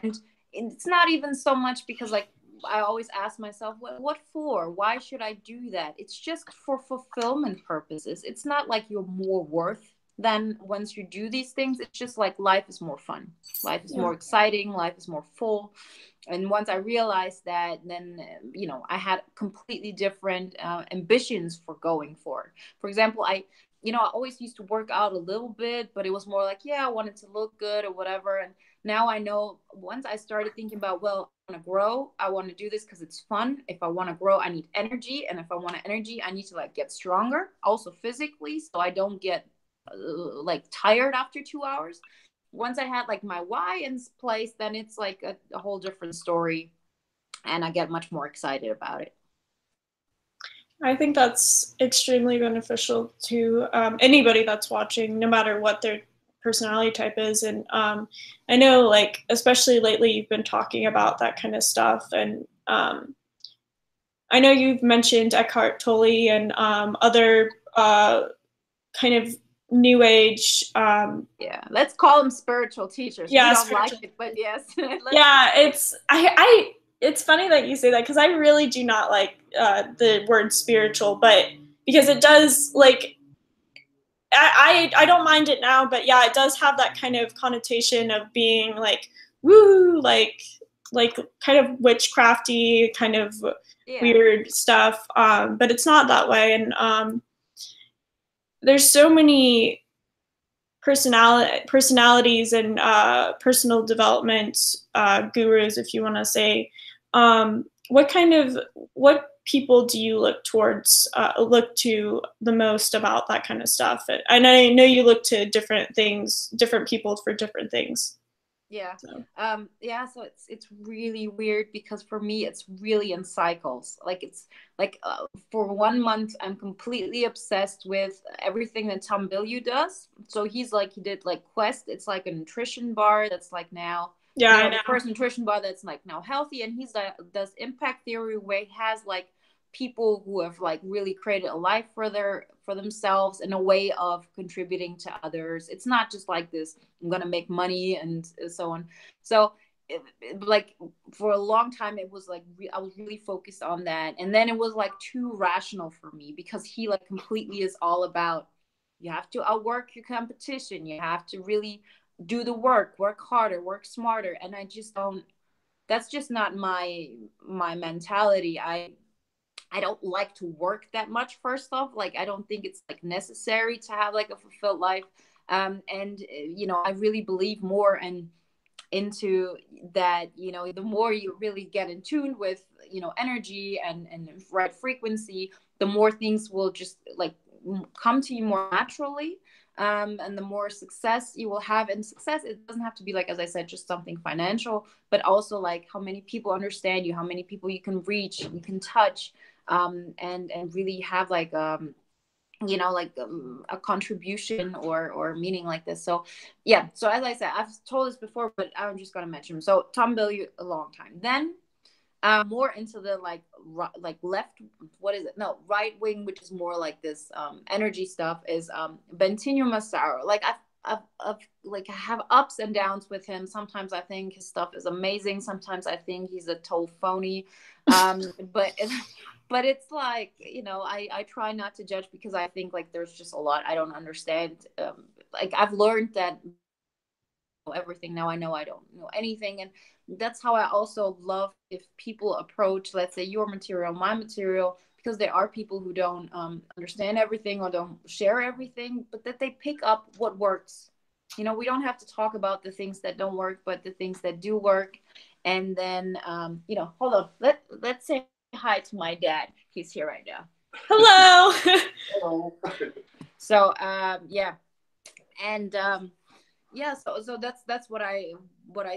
And it's not even so much because, like, I always ask myself, what for? Why should I do that? It's just for fulfillment purposes. It's not like you're more worth than once you do these things. It's just like life is more fun. Life is more exciting. Life is more full. And once I realized that, then, you know, I had completely different ambitions for going forward. For example, I always used to work out a little bit, but it was more like, I wanted to look good or whatever. And now I know, once I started thinking about, well, I want to grow, I want to do this because it's fun. If I want to grow, I need energy. And if I want energy, I need to like get stronger, also physically, so I don't get like tired after 2 hours. Once I had like my why in place, then it's like a whole different story, and I get much more excited about it. I think that's extremely beneficial to anybody that's watching, no matter what their personality type is. And I know, like, especially lately, you've been talking about that kind of stuff. And I know you've mentioned Eckhart Tolle and other kind of new age. Let's call them spiritual teachers. Yeah, we don't like it, but yes. Yeah, it's funny that you say that, because I really do not like the word spiritual, but because it does, like, I don't mind it now, but yeah, it does have that kind of connotation of being like woo, like kind of witchcrafty, kind of weird stuff. But it's not that way, and there's so many personalities and personal development gurus, if you want to say. What people do you look to the most about that kind of stuff? And I know you look to different people for different things. So it's really weird, because for me it's really in cycles. Like, it's like for 1 month I'm completely obsessed with everything that Tom Bilyeu does. So he did like Quest. It's like a nutrition bar that's like now the first nutrition bar that's like now healthy. And does impact theory, where he has like people who have like really created a life for themselves in a way of contributing to others. It's not just like this, I'm gonna make money and so on. So like for a long time it was like I was really focused on that, and then it was like too rational for me, because he like completely is all about, you have to outwork your competition, you have to really do the work harder, work smarter, and I just don't, that's just not my mentality. I don't like to work that much, first off. Like, I don't think it's like necessary to have like a fulfilled life. And you know, I really believe more and into that, you know, the more you really get in tune with, you know, energy and right frequency, the more things will just like come to you more naturally. And the more success you will have. And success, it doesn't have to be like, as I said, just something financial, but also like how many people understand you, how many people you can reach, you can touch, and really have like you know, like a contribution or meaning like this. So yeah, so as I said, I've told this before, but I'm just gonna mention him. So Tom Bilyeu, a long time. Then more into the like left, what is it, no, right wing, which is more like this energy stuff, is Bentinho Massaro. Like I've like, I have ups and downs with him. Sometimes I think his stuff is amazing, sometimes I think he's a total phony. But but it's like, you know, I try not to judge, because I think like there's just a lot I don't understand. Like I've learned that everything now, I know I don't know anything. And that's how I also love if people approach, let's say, your material, my material, because there are people who don't understand everything or don't share everything, but that they pick up what works. You know, we don't have to talk about the things that don't work, but the things that do work. And then you know, hold on, let's say hi to my dad. He's here right now. Hello. Hello. So yeah, and yeah, so that's what I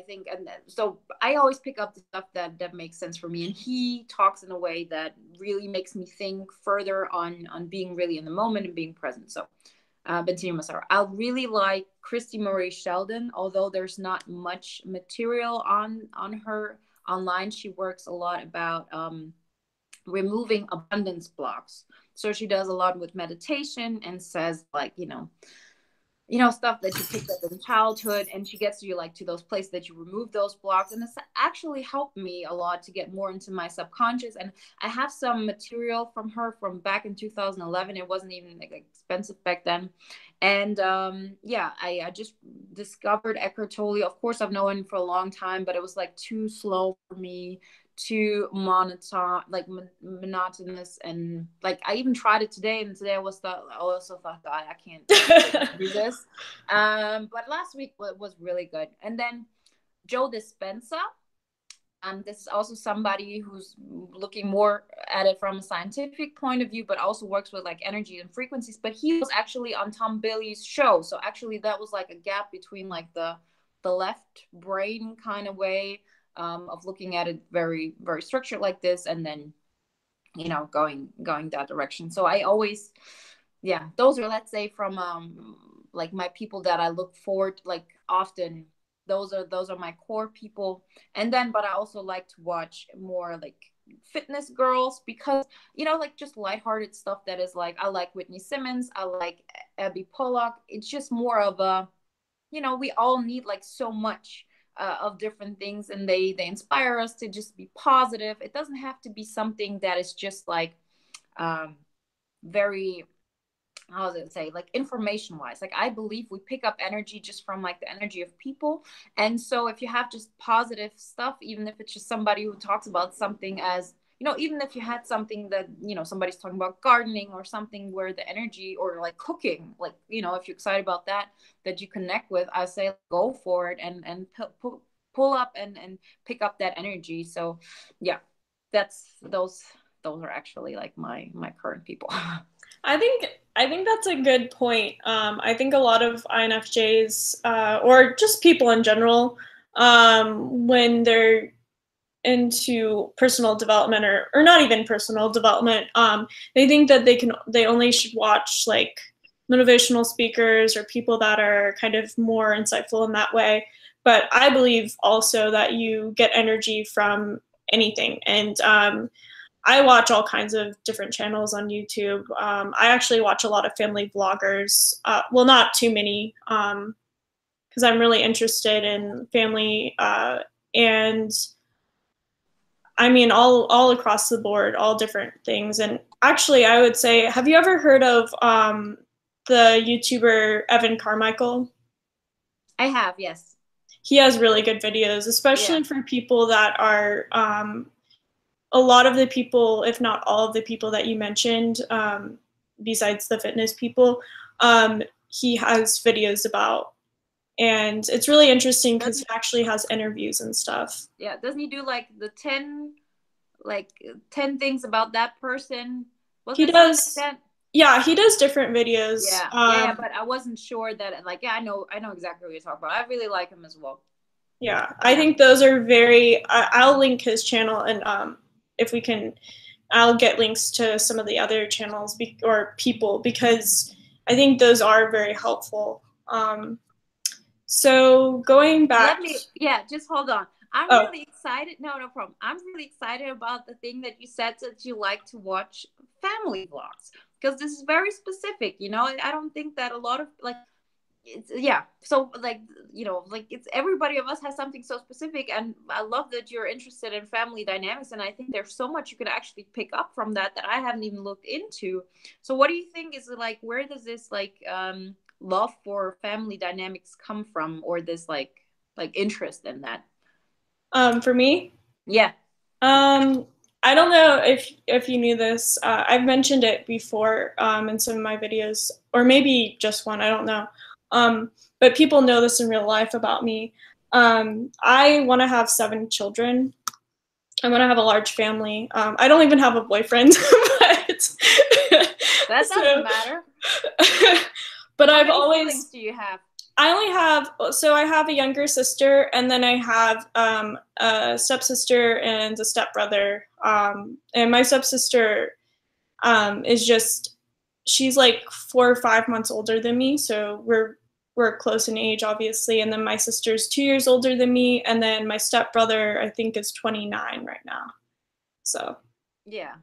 think. And so I always pick up the stuff that makes sense for me, and he talks in a way that really makes me think further on being really in the moment and being present. So Bentinho Massaro. I really like Christy Marie Sheldon, although there's not much material on her online. She works a lot about removing abundance blocks. So she does a lot with meditation and says like, you know, stuff that you picked up in childhood, and she gets you like to those places that you remove those blocks. And it's actually helped me a lot to get more into my subconscious. And I have some material from her from back in 2011. It wasn't even like expensive back then. And yeah, I just discovered Eckhart Tolle. Of course, I've known him for a long time, but it was like too slow for me, too monotonous, and like I even tried it today, and today I also thought, God, I can't do this. But last week was really good. And then Joe Dispenza, this is also somebody who's looking more at it from a scientific point of view, but also works with like energy and frequencies. But he was actually on Tom Bilyeu's show, so actually that was like a gap between like the left brain kind of way of looking at it, very very structured like this, and then, you know, going that direction. So I always, yeah, those are, let's say, from like my people that I look forward like often. Those are my core people. And then, but I also like to watch more like fitness girls, because, you know, like just lighthearted stuff that is like, I like Whitney Simmons, I like Abby Pollock. It's just more of a, you know, we all need like so much of different things, and they inspire us to just be positive. It doesn't have to be something that is just like very, how does it say, like information wise. Like I believe we pick up energy just from like the energy of people. And so if you have just positive stuff, even if it's just somebody who talks about something, as you know, even if you had something that, you know, somebody's talking about gardening or something where the energy, or like cooking, like, you know, if you're excited about that you connect with, I say go for it, and pull up and pick up that energy. So yeah, that's those are actually like my current people. I think that's a good point. I think a lot of INFJs, or just people in general, when they're into personal development, or not even personal development, they think that they only should watch like motivational speakers or people that are kind of more insightful in that way. But I believe also that you get energy from anything. And I watch all kinds of different channels on YouTube. I actually watch a lot of family vloggers. Well, not too many, because I'm really interested in family and I mean, all across the board, all different things. And actually, I would say, have you ever heard of the YouTuber Evan Carmichael? I have, yes. He has really good videos, especially for people that are a lot of the people, if not all of the people that you mentioned, besides the fitness people, he has videos about. And it's really interesting because he actually has interviews and stuff. Yeah, doesn't he do like the 10 things about that person? He does. Like that? Yeah, he does different videos. Yeah, but I wasn't sure that, like, yeah, I know exactly what you're talking about. I really like him as well. Yeah, I think those are very. I'll link his channel, and if we can, I'll get links to some of the other channels or people, because I think those are very helpful. So going back. Just hold on. I'm really excited. No problem. I'm really excited about the thing that you said, that you like to watch family vlogs, because this is very specific. You know, I don't think that a lot of so like, you know, like, it's everybody of us has something so specific, and I love that you're interested in family dynamics, and I think there's so much you can actually pick up from that I haven't even looked into. So what do you think is, like, where does this love for family dynamics come from, or this like interest in that? For me? Yeah. I don't know if you knew this. I've mentioned it before in some of my videos, or maybe just one, I don't know. But people know this in real life about me. I want to have 7 children. I want to have a large family. I don't even have a boyfriend, but that doesn't matter. But How I've many always. siblings do you have? I only have, so I have a younger sister, and then I have a stepsister and a stepbrother. And my stepsister is just, she's like 4 or 5 months older than me, so we're close in age, obviously. And then my sister's 2 years older than me, and then my stepbrother, I think, is 29 right now. So. Yeah.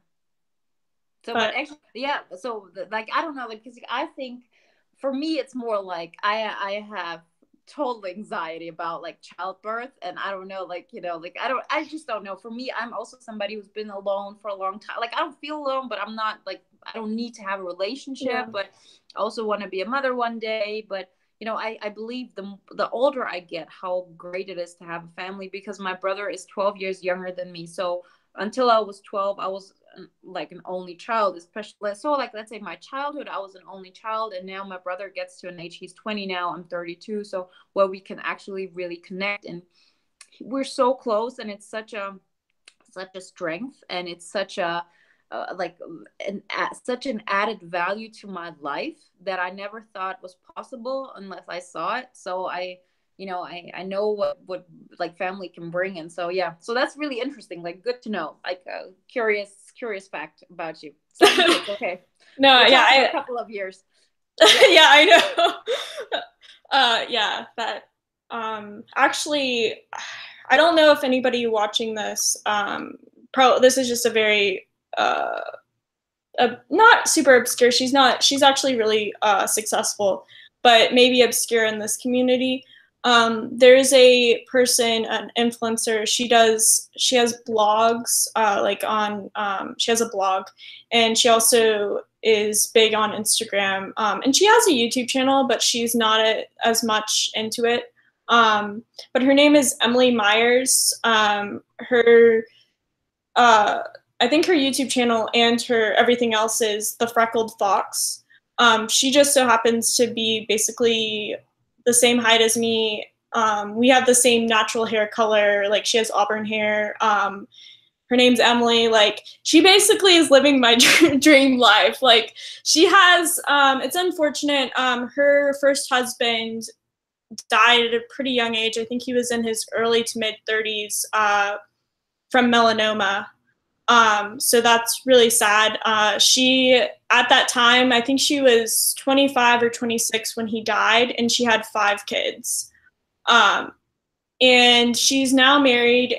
So, but actually, yeah. So, like, I don't know, like, because I think, for me, it's more like I have total anxiety about, like, childbirth, and I don't know, like, you know, like, I just don't know. For me, I'm also somebody who's been alone for a long time. Like, I don't feel alone, but I'm not, like, I don't need to have a relationship, but I also want to be a mother one day. But, you know, I believe the older I get, how great it is to have a family, because my brother is 12 years younger than me. So until I was 12, I was like an only child, especially. So, like, let's say my childhood, I was an only child, and now my brother gets to an age, he's 20 now, I'm 32, so where we can actually really connect, and we're so close, and it's such a strength, and it's such a such an added value to my life that I never thought was possible unless I saw it. So I know what like family can bring. And so, yeah, so that's really interesting. Like, good to know, like, curious fact about you. So, okay. No, a couple of years. Yeah, I know. Yeah, that actually, I don't know if anybody watching this, this is just a very not super obscure. She's actually really successful, but maybe obscure in this community. There's a person, an influencer. She has blogs, like on, she has a blog, and she also is big on Instagram. And she has a YouTube channel, but she's not as much into it. But her name is Emily Myers. I think her YouTube channel and her everything else is The Freckled Fox. She just so happens to be basically the same height as me. We have the same natural hair color. Like, she has auburn hair. Her name's Emily. Like, she basically is living my dream life. Like, she has, it's unfortunate. Her first husband died at a pretty young age. I think he was in his early to mid 30s from melanoma. So that's really sad. She, at that time, I think she was 25 or 26 when he died, and she had 5 kids. And she's now married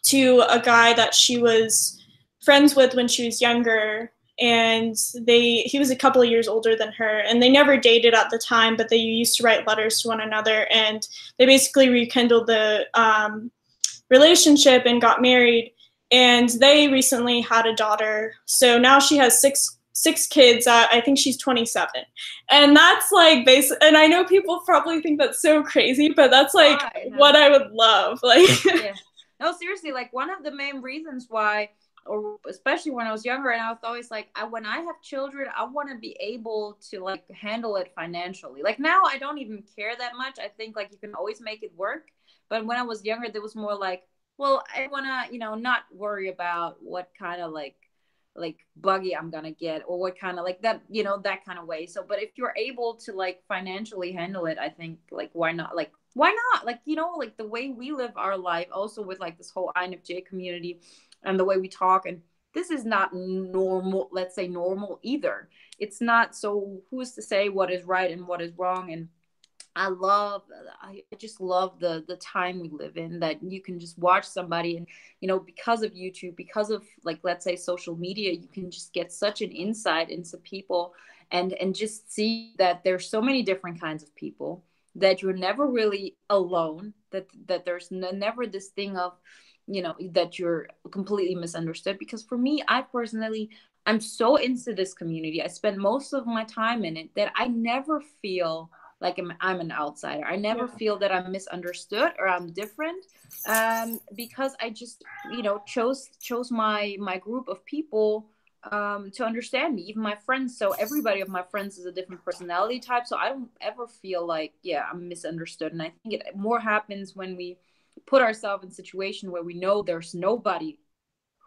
to a guy that she was friends with when she was younger. and he was a couple of years older than her, and they never dated at the time, but they used to write letters to one another, and they basically rekindled the relationship and got married, and they recently had a daughter. So now she has six kids. I think she's 27, and that's like and I know people probably think that's so crazy, but that's like what I would love. Like, yeah. No, seriously, like one of the main reasons why, or especially when I was younger, and I was always like, when I have children, I want to be able to like handle it financially. Like now I don't even care that much. I think like you can always make it work. But when I was younger, there was more like, well, I want to, you know, not worry about what kind of like buggy I'm gonna get, or what kind of like that, you know, that kind of way. So but if you're able to like financially handle it, I think like why not, like you know, like the way we live our life also with like this whole INFJ community and the way we talk, and this is not normal, let's say normal either. It's not. So who's to say what is right and what is wrong? And I just love the time we live in, that you can just watch somebody, and you know, because of YouTube, because of like, let's say social media, you can just get such an insight into people, and just see that there's so many different kinds of people, that you're never really alone, that there's never this thing of, you know, that you're completely misunderstood. Because for me, I'm so into this community, I spend most of my time in it, that I never feel like I'm an outsider. I never feel that I'm misunderstood or I'm different, because I just, you know, chose my group of people to understand me, even my friends. So everybody of my friends is a different personality type, so I don't ever feel like, yeah, I'm misunderstood. And I think it more happens when we put ourselves in a situation where we know there's nobody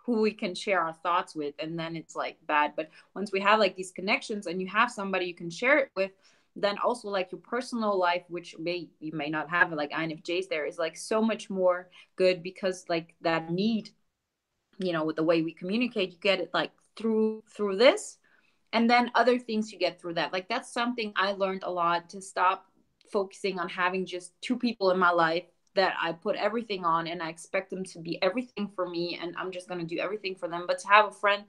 who we can share our thoughts with, and then it's like bad. But once we have like these connections, and you have somebody you can share it with, then also like your personal life, which you may not have, like INFJs, there is like so much more good, because like that need, you know, with the way we communicate, you get it like through this, and then other things you get through that. Like that's something I learned a lot, to stop focusing on having just two people in my life that I put everything on, and I expect them to be everything for me, and I'm just going to do everything for them. But to have a friend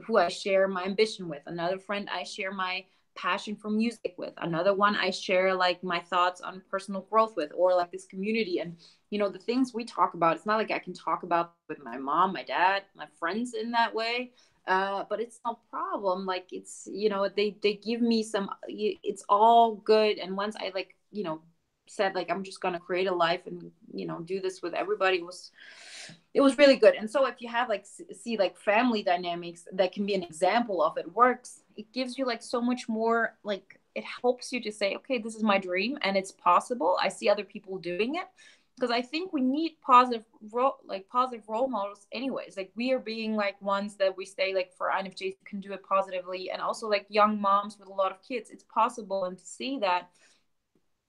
who I share my ambition with, another friend I share my passion for music with, another one I share like my thoughts on personal growth with, or like this community. And you know, the things we talk about, it's not like I can talk about with my mom, my dad, my friends in that way, but it's no problem. Like it's, you know, they give me some, it's all good. And once I like, you know, said like I'm just gonna create a life and, you know, do this with everybody, it was really good. And so if you have like see like family dynamics that can be an example of it works, it gives you like so much more, like it helps you to say, okay, this is my dream and it's possible. I see other people doing it. Because I think we need positive role models anyways. Like we are being like ones that we stay like, for INFJs can do it positively, and also like young moms with a lot of kids, it's possible, and to see that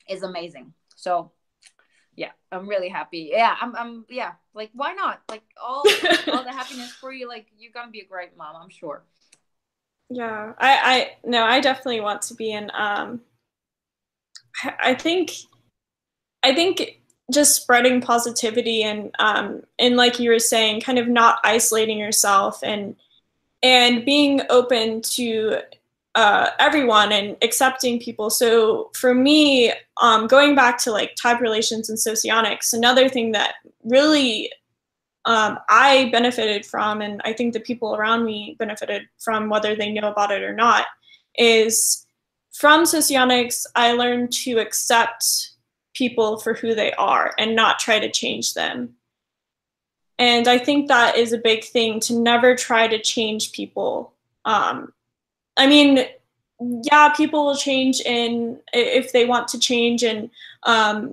is amazing. So yeah, I'm really happy. Yeah, I'm yeah, like why not? Like all the happiness for you. Like you're gonna be a great mom, I'm sure. Yeah, I definitely want to be in. I think just spreading positivity, and like you were saying, kind of not isolating yourself, and being open to everyone and accepting people. So for me, going back to like type relations and socionics, another thing that really I benefited from, and I think the people around me benefited from, whether they know about it or not, is from socionics, I learned to accept people for who they are and not try to change them. And I think that is a big thing, to never try to change people. I mean, yeah, people will change if they want to change, and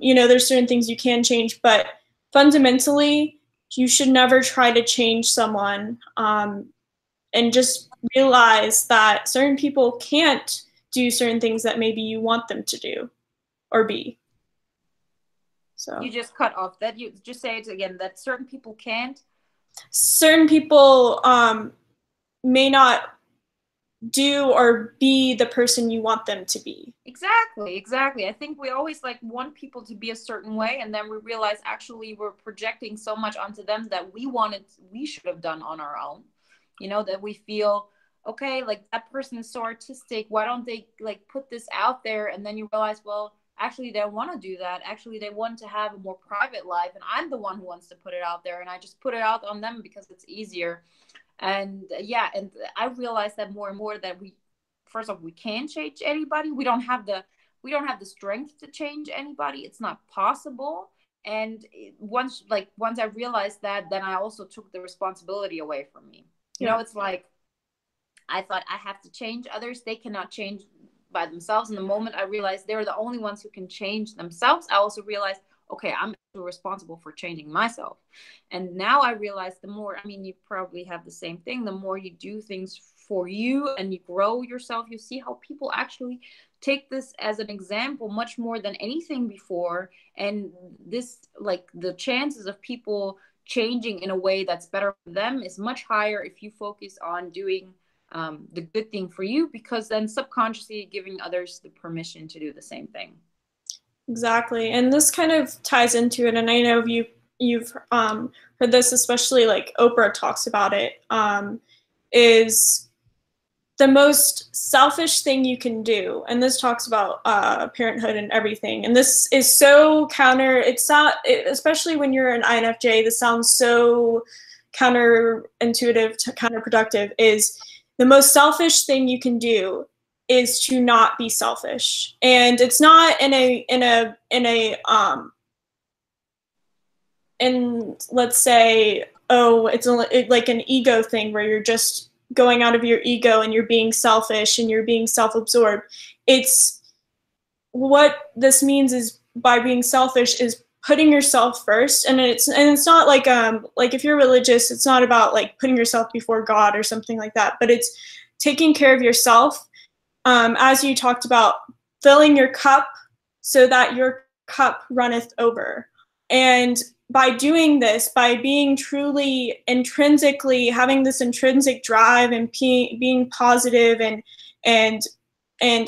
you know, there's certain things you can change, but fundamentally, you should never try to change someone, and just realize that certain people can't do certain things that maybe you want them to do or be. So you just cut off that. You just say it again, that certain people can't. Certain people may not do or be the person you want them to be. Exactly. I think we always like want people to be a certain way, and then we realize actually we're projecting so much onto them that we should have done on our own. You know, that we feel okay, like that person is so artistic, why don't they like put this out there? And then you realize, well, actually they want to do that, actually they want to have a more private life, and I'm the one who wants to put it out there, and I just put it out on them because it's easier. And yeah, and I realized that more and more, that we, first off, we can't change anybody. We don't have the strength to change anybody. It's not possible. And once I realized that, then I also took the responsibility away from me. It's like, I thought I have to change others. They cannot change by themselves. And the moment I realized they're the only ones who can change themselves, I also realized, okay, I'm responsible for changing myself. And now I realize, the more, I mean, you probably have the same thing, the more you do things for you and you grow yourself, you see how people actually take this as an example much more than anything before. And this, like, the chances of people changing in a way that's better for them is much higher if you focus on doing the good thing for you, because then subconsciously giving others the permission to do the same thing. Exactly. And this kind of ties into it. And I know you've heard this, especially like Oprah talks about it, is the most selfish thing you can do. And this talks about parenthood and everything. And this is so especially when you're an INFJ, this sounds so counterintuitive, counterproductive, is the most selfish thing you can do is to not be selfish. And it's not in let's say, oh, it's like an ego thing where you're just going out of your ego and you're being selfish and you're being self-absorbed. It's, what this means is, by being selfish, is putting yourself first. And it's not like if you're religious, it's not about like putting yourself before God or something like that, but it's taking care of yourself. As you talked about, filling your cup so that your cup runneth over. And by doing this, by being truly intrinsically, having this intrinsic drive and being positive and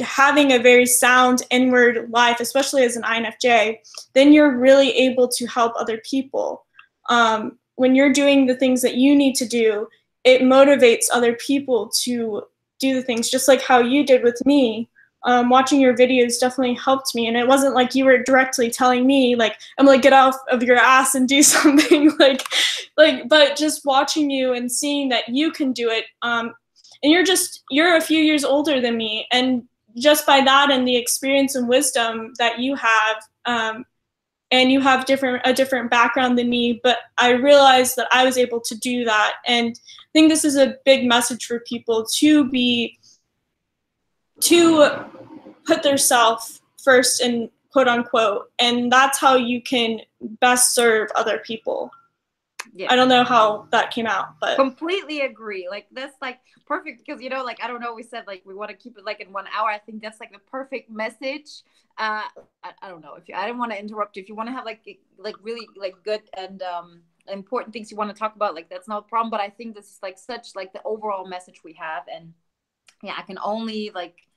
having a very sound inward life, especially as an INFJ, then you're really able to help other people. When you're doing the things that you need to do, it motivates other people to do the things, just like how you did with me. Watching your videos definitely helped me, and it wasn't like you were directly telling me like, I'm like, get off of your ass and do something, but just watching you and seeing that you can do it. And you're a few years older than me, and just by that and the experience and wisdom that you have, and you have a different background than me, but I realized that I was able to do that. And I think this is a big message for people, to put themselves first, and quote unquote, and that's how you can best serve other people. Yeah. I don't know how that came out, but completely agree. Like, that's like perfect, because like, I don't know, we said like we want to keep it like in 1 hour. I think that's like the perfect message. I don't know, I didn't want to interrupt you. If you want to have like really like good and important things you want to talk about, like, that's no problem. But I think this is like such like the overall message we have. And yeah, I can only like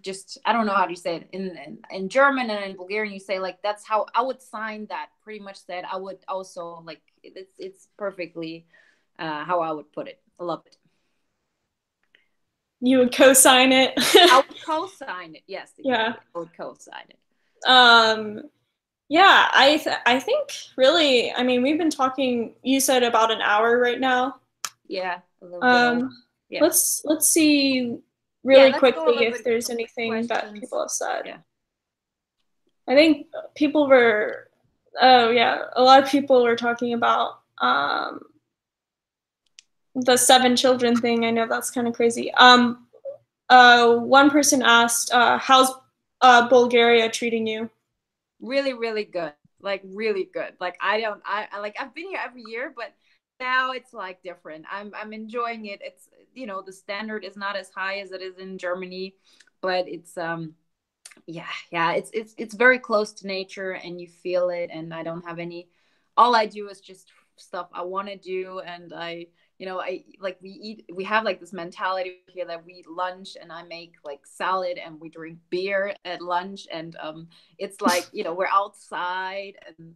just, I don't know how do you say it in German, and in Bulgarian you say like, that's how I would sign that. Pretty much that I would also like, it's perfectly how I would put it. I love it. You would co-sign it? I would co-sign it. Yes. Exactly. Yeah. I would co-sign it. Yeah, I think really, I mean, we've been talking, you said about an hour right now. Yeah. A little bit yeah. Let's see really quickly if there's anything that people have said. Yeah. I think people were, a lot of people were talking about the 7 children thing. I know that's kind of crazy. One person asked, how's Bulgaria treating you? Really, really good. Like, really good. Like, I I've been here every year, but now it's like different. I'm enjoying it. It's, the standard is not as high as it is in Germany, but it's it's very close to nature, and you feel it. And I don't have all I do is just stuff I want to do. And I like, we have like this mentality here that we eat lunch and I make like salad and we drink beer at lunch. And it's like, we're outside, and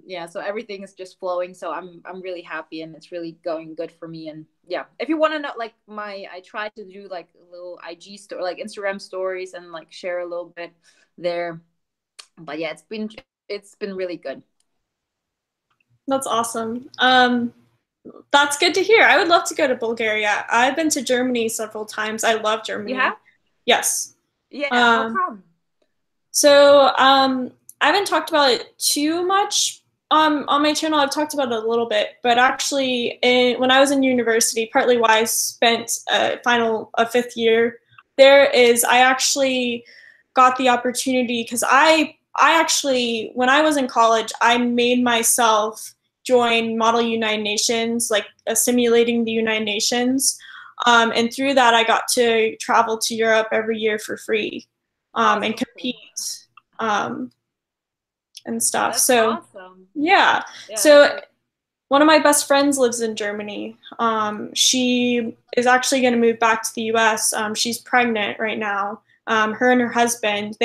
yeah, so everything is just flowing. So I'm really happy, and it's really going good for me. And yeah, if you want to know, like I try to do like a little IG story, like Instagram stories, and like share a little bit there. But yeah, it's been really good. That's awesome. That's good to hear. I would love to go to Bulgaria. I've been to Germany several times. I love You Germany. have? Yes. Yeah, how Um, come? so I haven't talked about it too much on my channel. I've talked about it a little bit, but actually, when I was in university, partly why I spent a fifth year there is I actually got the opportunity because I actually, when I was in college, I made myself join Model United Nations, like simulating the United Nations. And through that, I got to travel to Europe every year for free Oh, and so cool. compete um, and stuff. That's So, awesome. yeah. Yeah, that's So, really one of my best friends lives in Germany. She is actually going to move back to the U.S. She's pregnant right now. Her and her husband.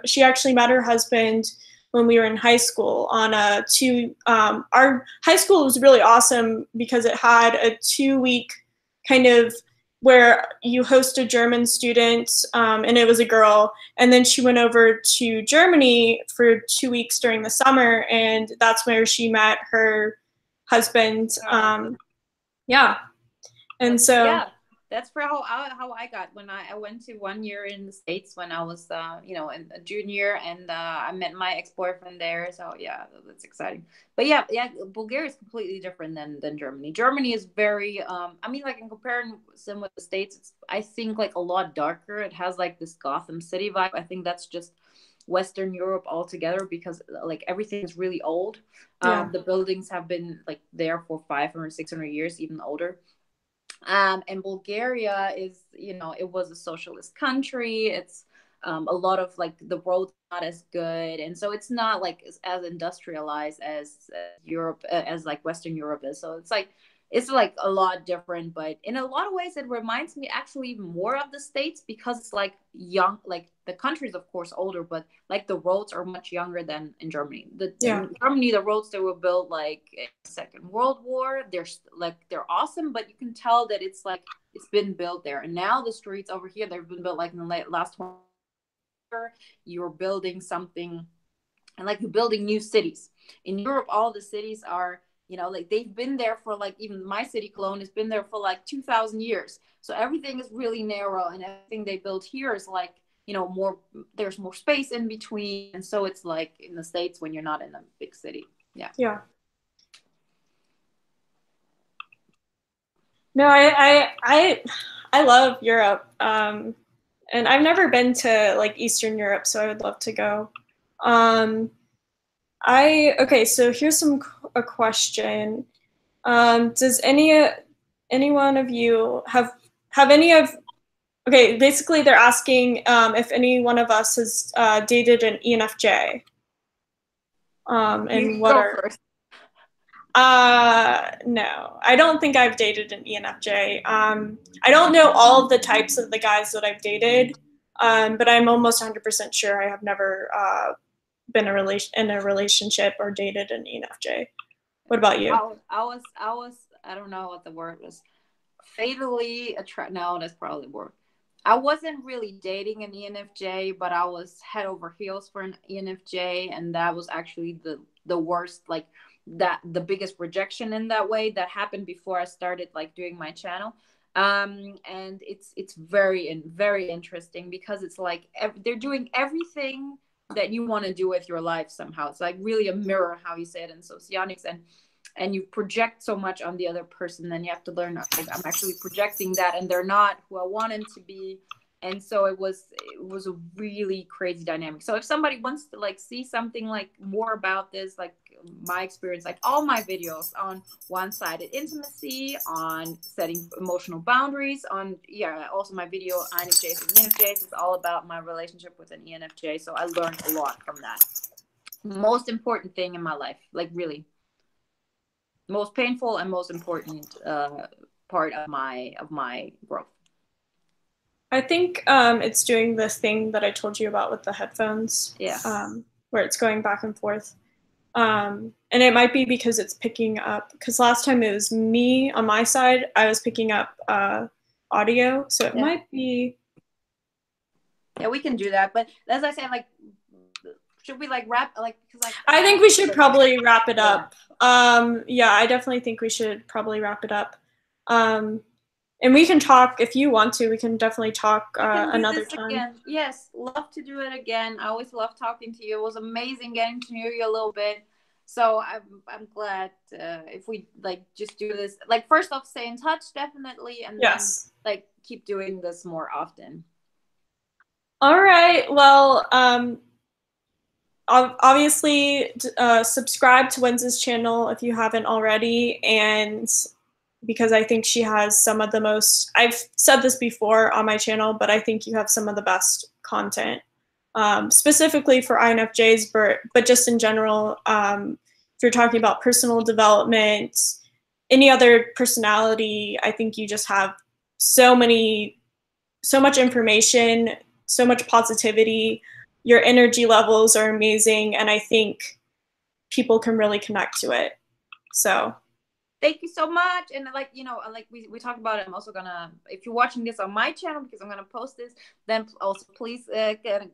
She actually met her husband when we were in high school on a two. Our high school was really awesome because it had a 2 week kind of where you host a German student, and it was a girl, and then she went over to Germany for 2 weeks during the summer, and that's where she met her husband. awesome. Yeah. And so, Yeah, that's for how I got when I went to 1 year in the States when I was in a junior, and I met my ex-boyfriend there. So yeah, that's exciting. But yeah, Bulgaria is completely different than Germany. Germany is very I mean, like in comparison with the States, it's I think like a lot darker. It has like this Gotham City vibe. I think that's just Western Europe altogether because like everything is really old. yeah. The buildings have been like there for 500, 600 years, even older. And Bulgaria is, it was a socialist country. It's a lot of like the roads not as good, and so it's not like as industrialized as Europe, as like Western Europe is. So it's like a lot different, but in a lot of ways it reminds me actually even more of the States because it's like young, like the country is of course older, but like the roads are much younger than in Germany. Yeah. In Germany, the roads that were built like in the Second World War, they're awesome, but you can tell that it's like it's been built there. And now the streets over here, they've been built like in the last 20 years. You're building something, and like you're building new cities. In Europe, all the cities are, like they've been there for like, even my city Cologne has been there for like 2000 years. So everything is really narrow, and everything they built here is like, more, there's more space in between. And so it's like in the States when you're not in a big city. Yeah. Yeah. No, I love Europe. And I've never been to like Eastern Europe, so I would love to go. Um, okay, so here's a question. Does any one of you have any of okay, basically they're asking if any one of us has dated an ENFJ. You And what go are first. no, I don't think I've dated an ENFJ. I don't know all of the types of the guys that I've dated, but I'm almost 100% sure I have never been in a relationship or dated an ENFJ. What about you? I don't know what the word was. Fatally attract. No, that's probably the word. I wasn't really dating an ENFJ, but I was head over heels for an ENFJ, and that was actually the worst, like that the biggest rejection in that way that happened before I started like doing my channel. And it's very interesting because it's like they're doing everything that you want to do with your life somehow. It's like really a mirror, how you say it in Socionics, and you project so much on the other person, then you have to learn, okay, I'm actually projecting that, and they're not who I want them to be. And so it was a really crazy dynamic. So if somebody wants to like see something like more about this, like my experience, like all my videos on one-sided intimacy, on setting emotional boundaries, on also my video INFJs and ENFJs is all about my relationship with an ENFJ. So I learned a lot from that. Most important thing in my life, like really most painful and most important part of my growth. I think it's doing this thing that I told you about with the headphones, Yeah. where it's going back and forth. And it might be because it's picking up, because last time it was me on my side, I was picking up audio, so it might be. Yeah, we can do that. But as I said, like, should we like wrap like? Because like I think we should probably wrap it up. Yeah, I definitely think we should probably wrap it up. And we can talk if you want to. We can definitely talk another time. Again. Yes, love to do it again. I always love talking to you. It was amazing getting to know you a little bit. So I'm glad if we like just do this. Like first off, stay in touch definitely, and yes, then like keep doing this more often. All right. Well, obviously, subscribe to Wenzes channel if you haven't already, and because I think she has some of the most, I've said this before on my channel, but I think you have some of the best content, specifically for INFJs, but just in general, if you're talking about personal development, any other personality, I think you just have so much information, so much positivity. Your energy levels are amazing, and I think people can really connect to it. So thank you so much. And like, you know, like we talked about it, I'm also gonna, if you're watching this on my channel, because I'm gonna post this, then also please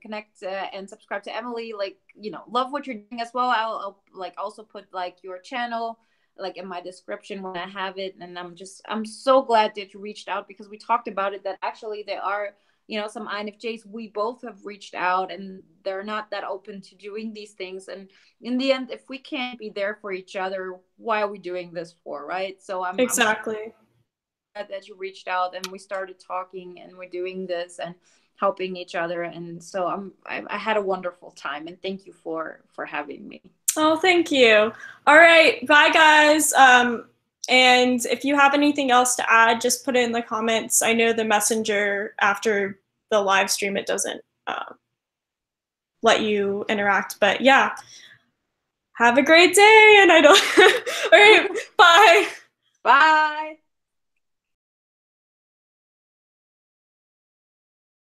connect and subscribe to Emily. Like, you know, love what you're doing as well. I'll like also put like your channel like in my description when I have it. And I'm so glad that you reached out, because we talked about it, that actually there are, you know, some INFJs, we both have reached out and they're not that open to doing these things. And in the end, if we can't be there for each other, why are we doing this for, right? So exactly. I'm glad that you reached out and we started talking and we're doing this and helping each other. And so I had a wonderful time, and thank you for having me. Oh, thank you. All right. Bye, guys. And if you have anything else to add, just put it in the comments. I know the messenger after the live stream, it doesn't let you interact. But yeah, have a great day. And I don't. All right. Bye. Bye.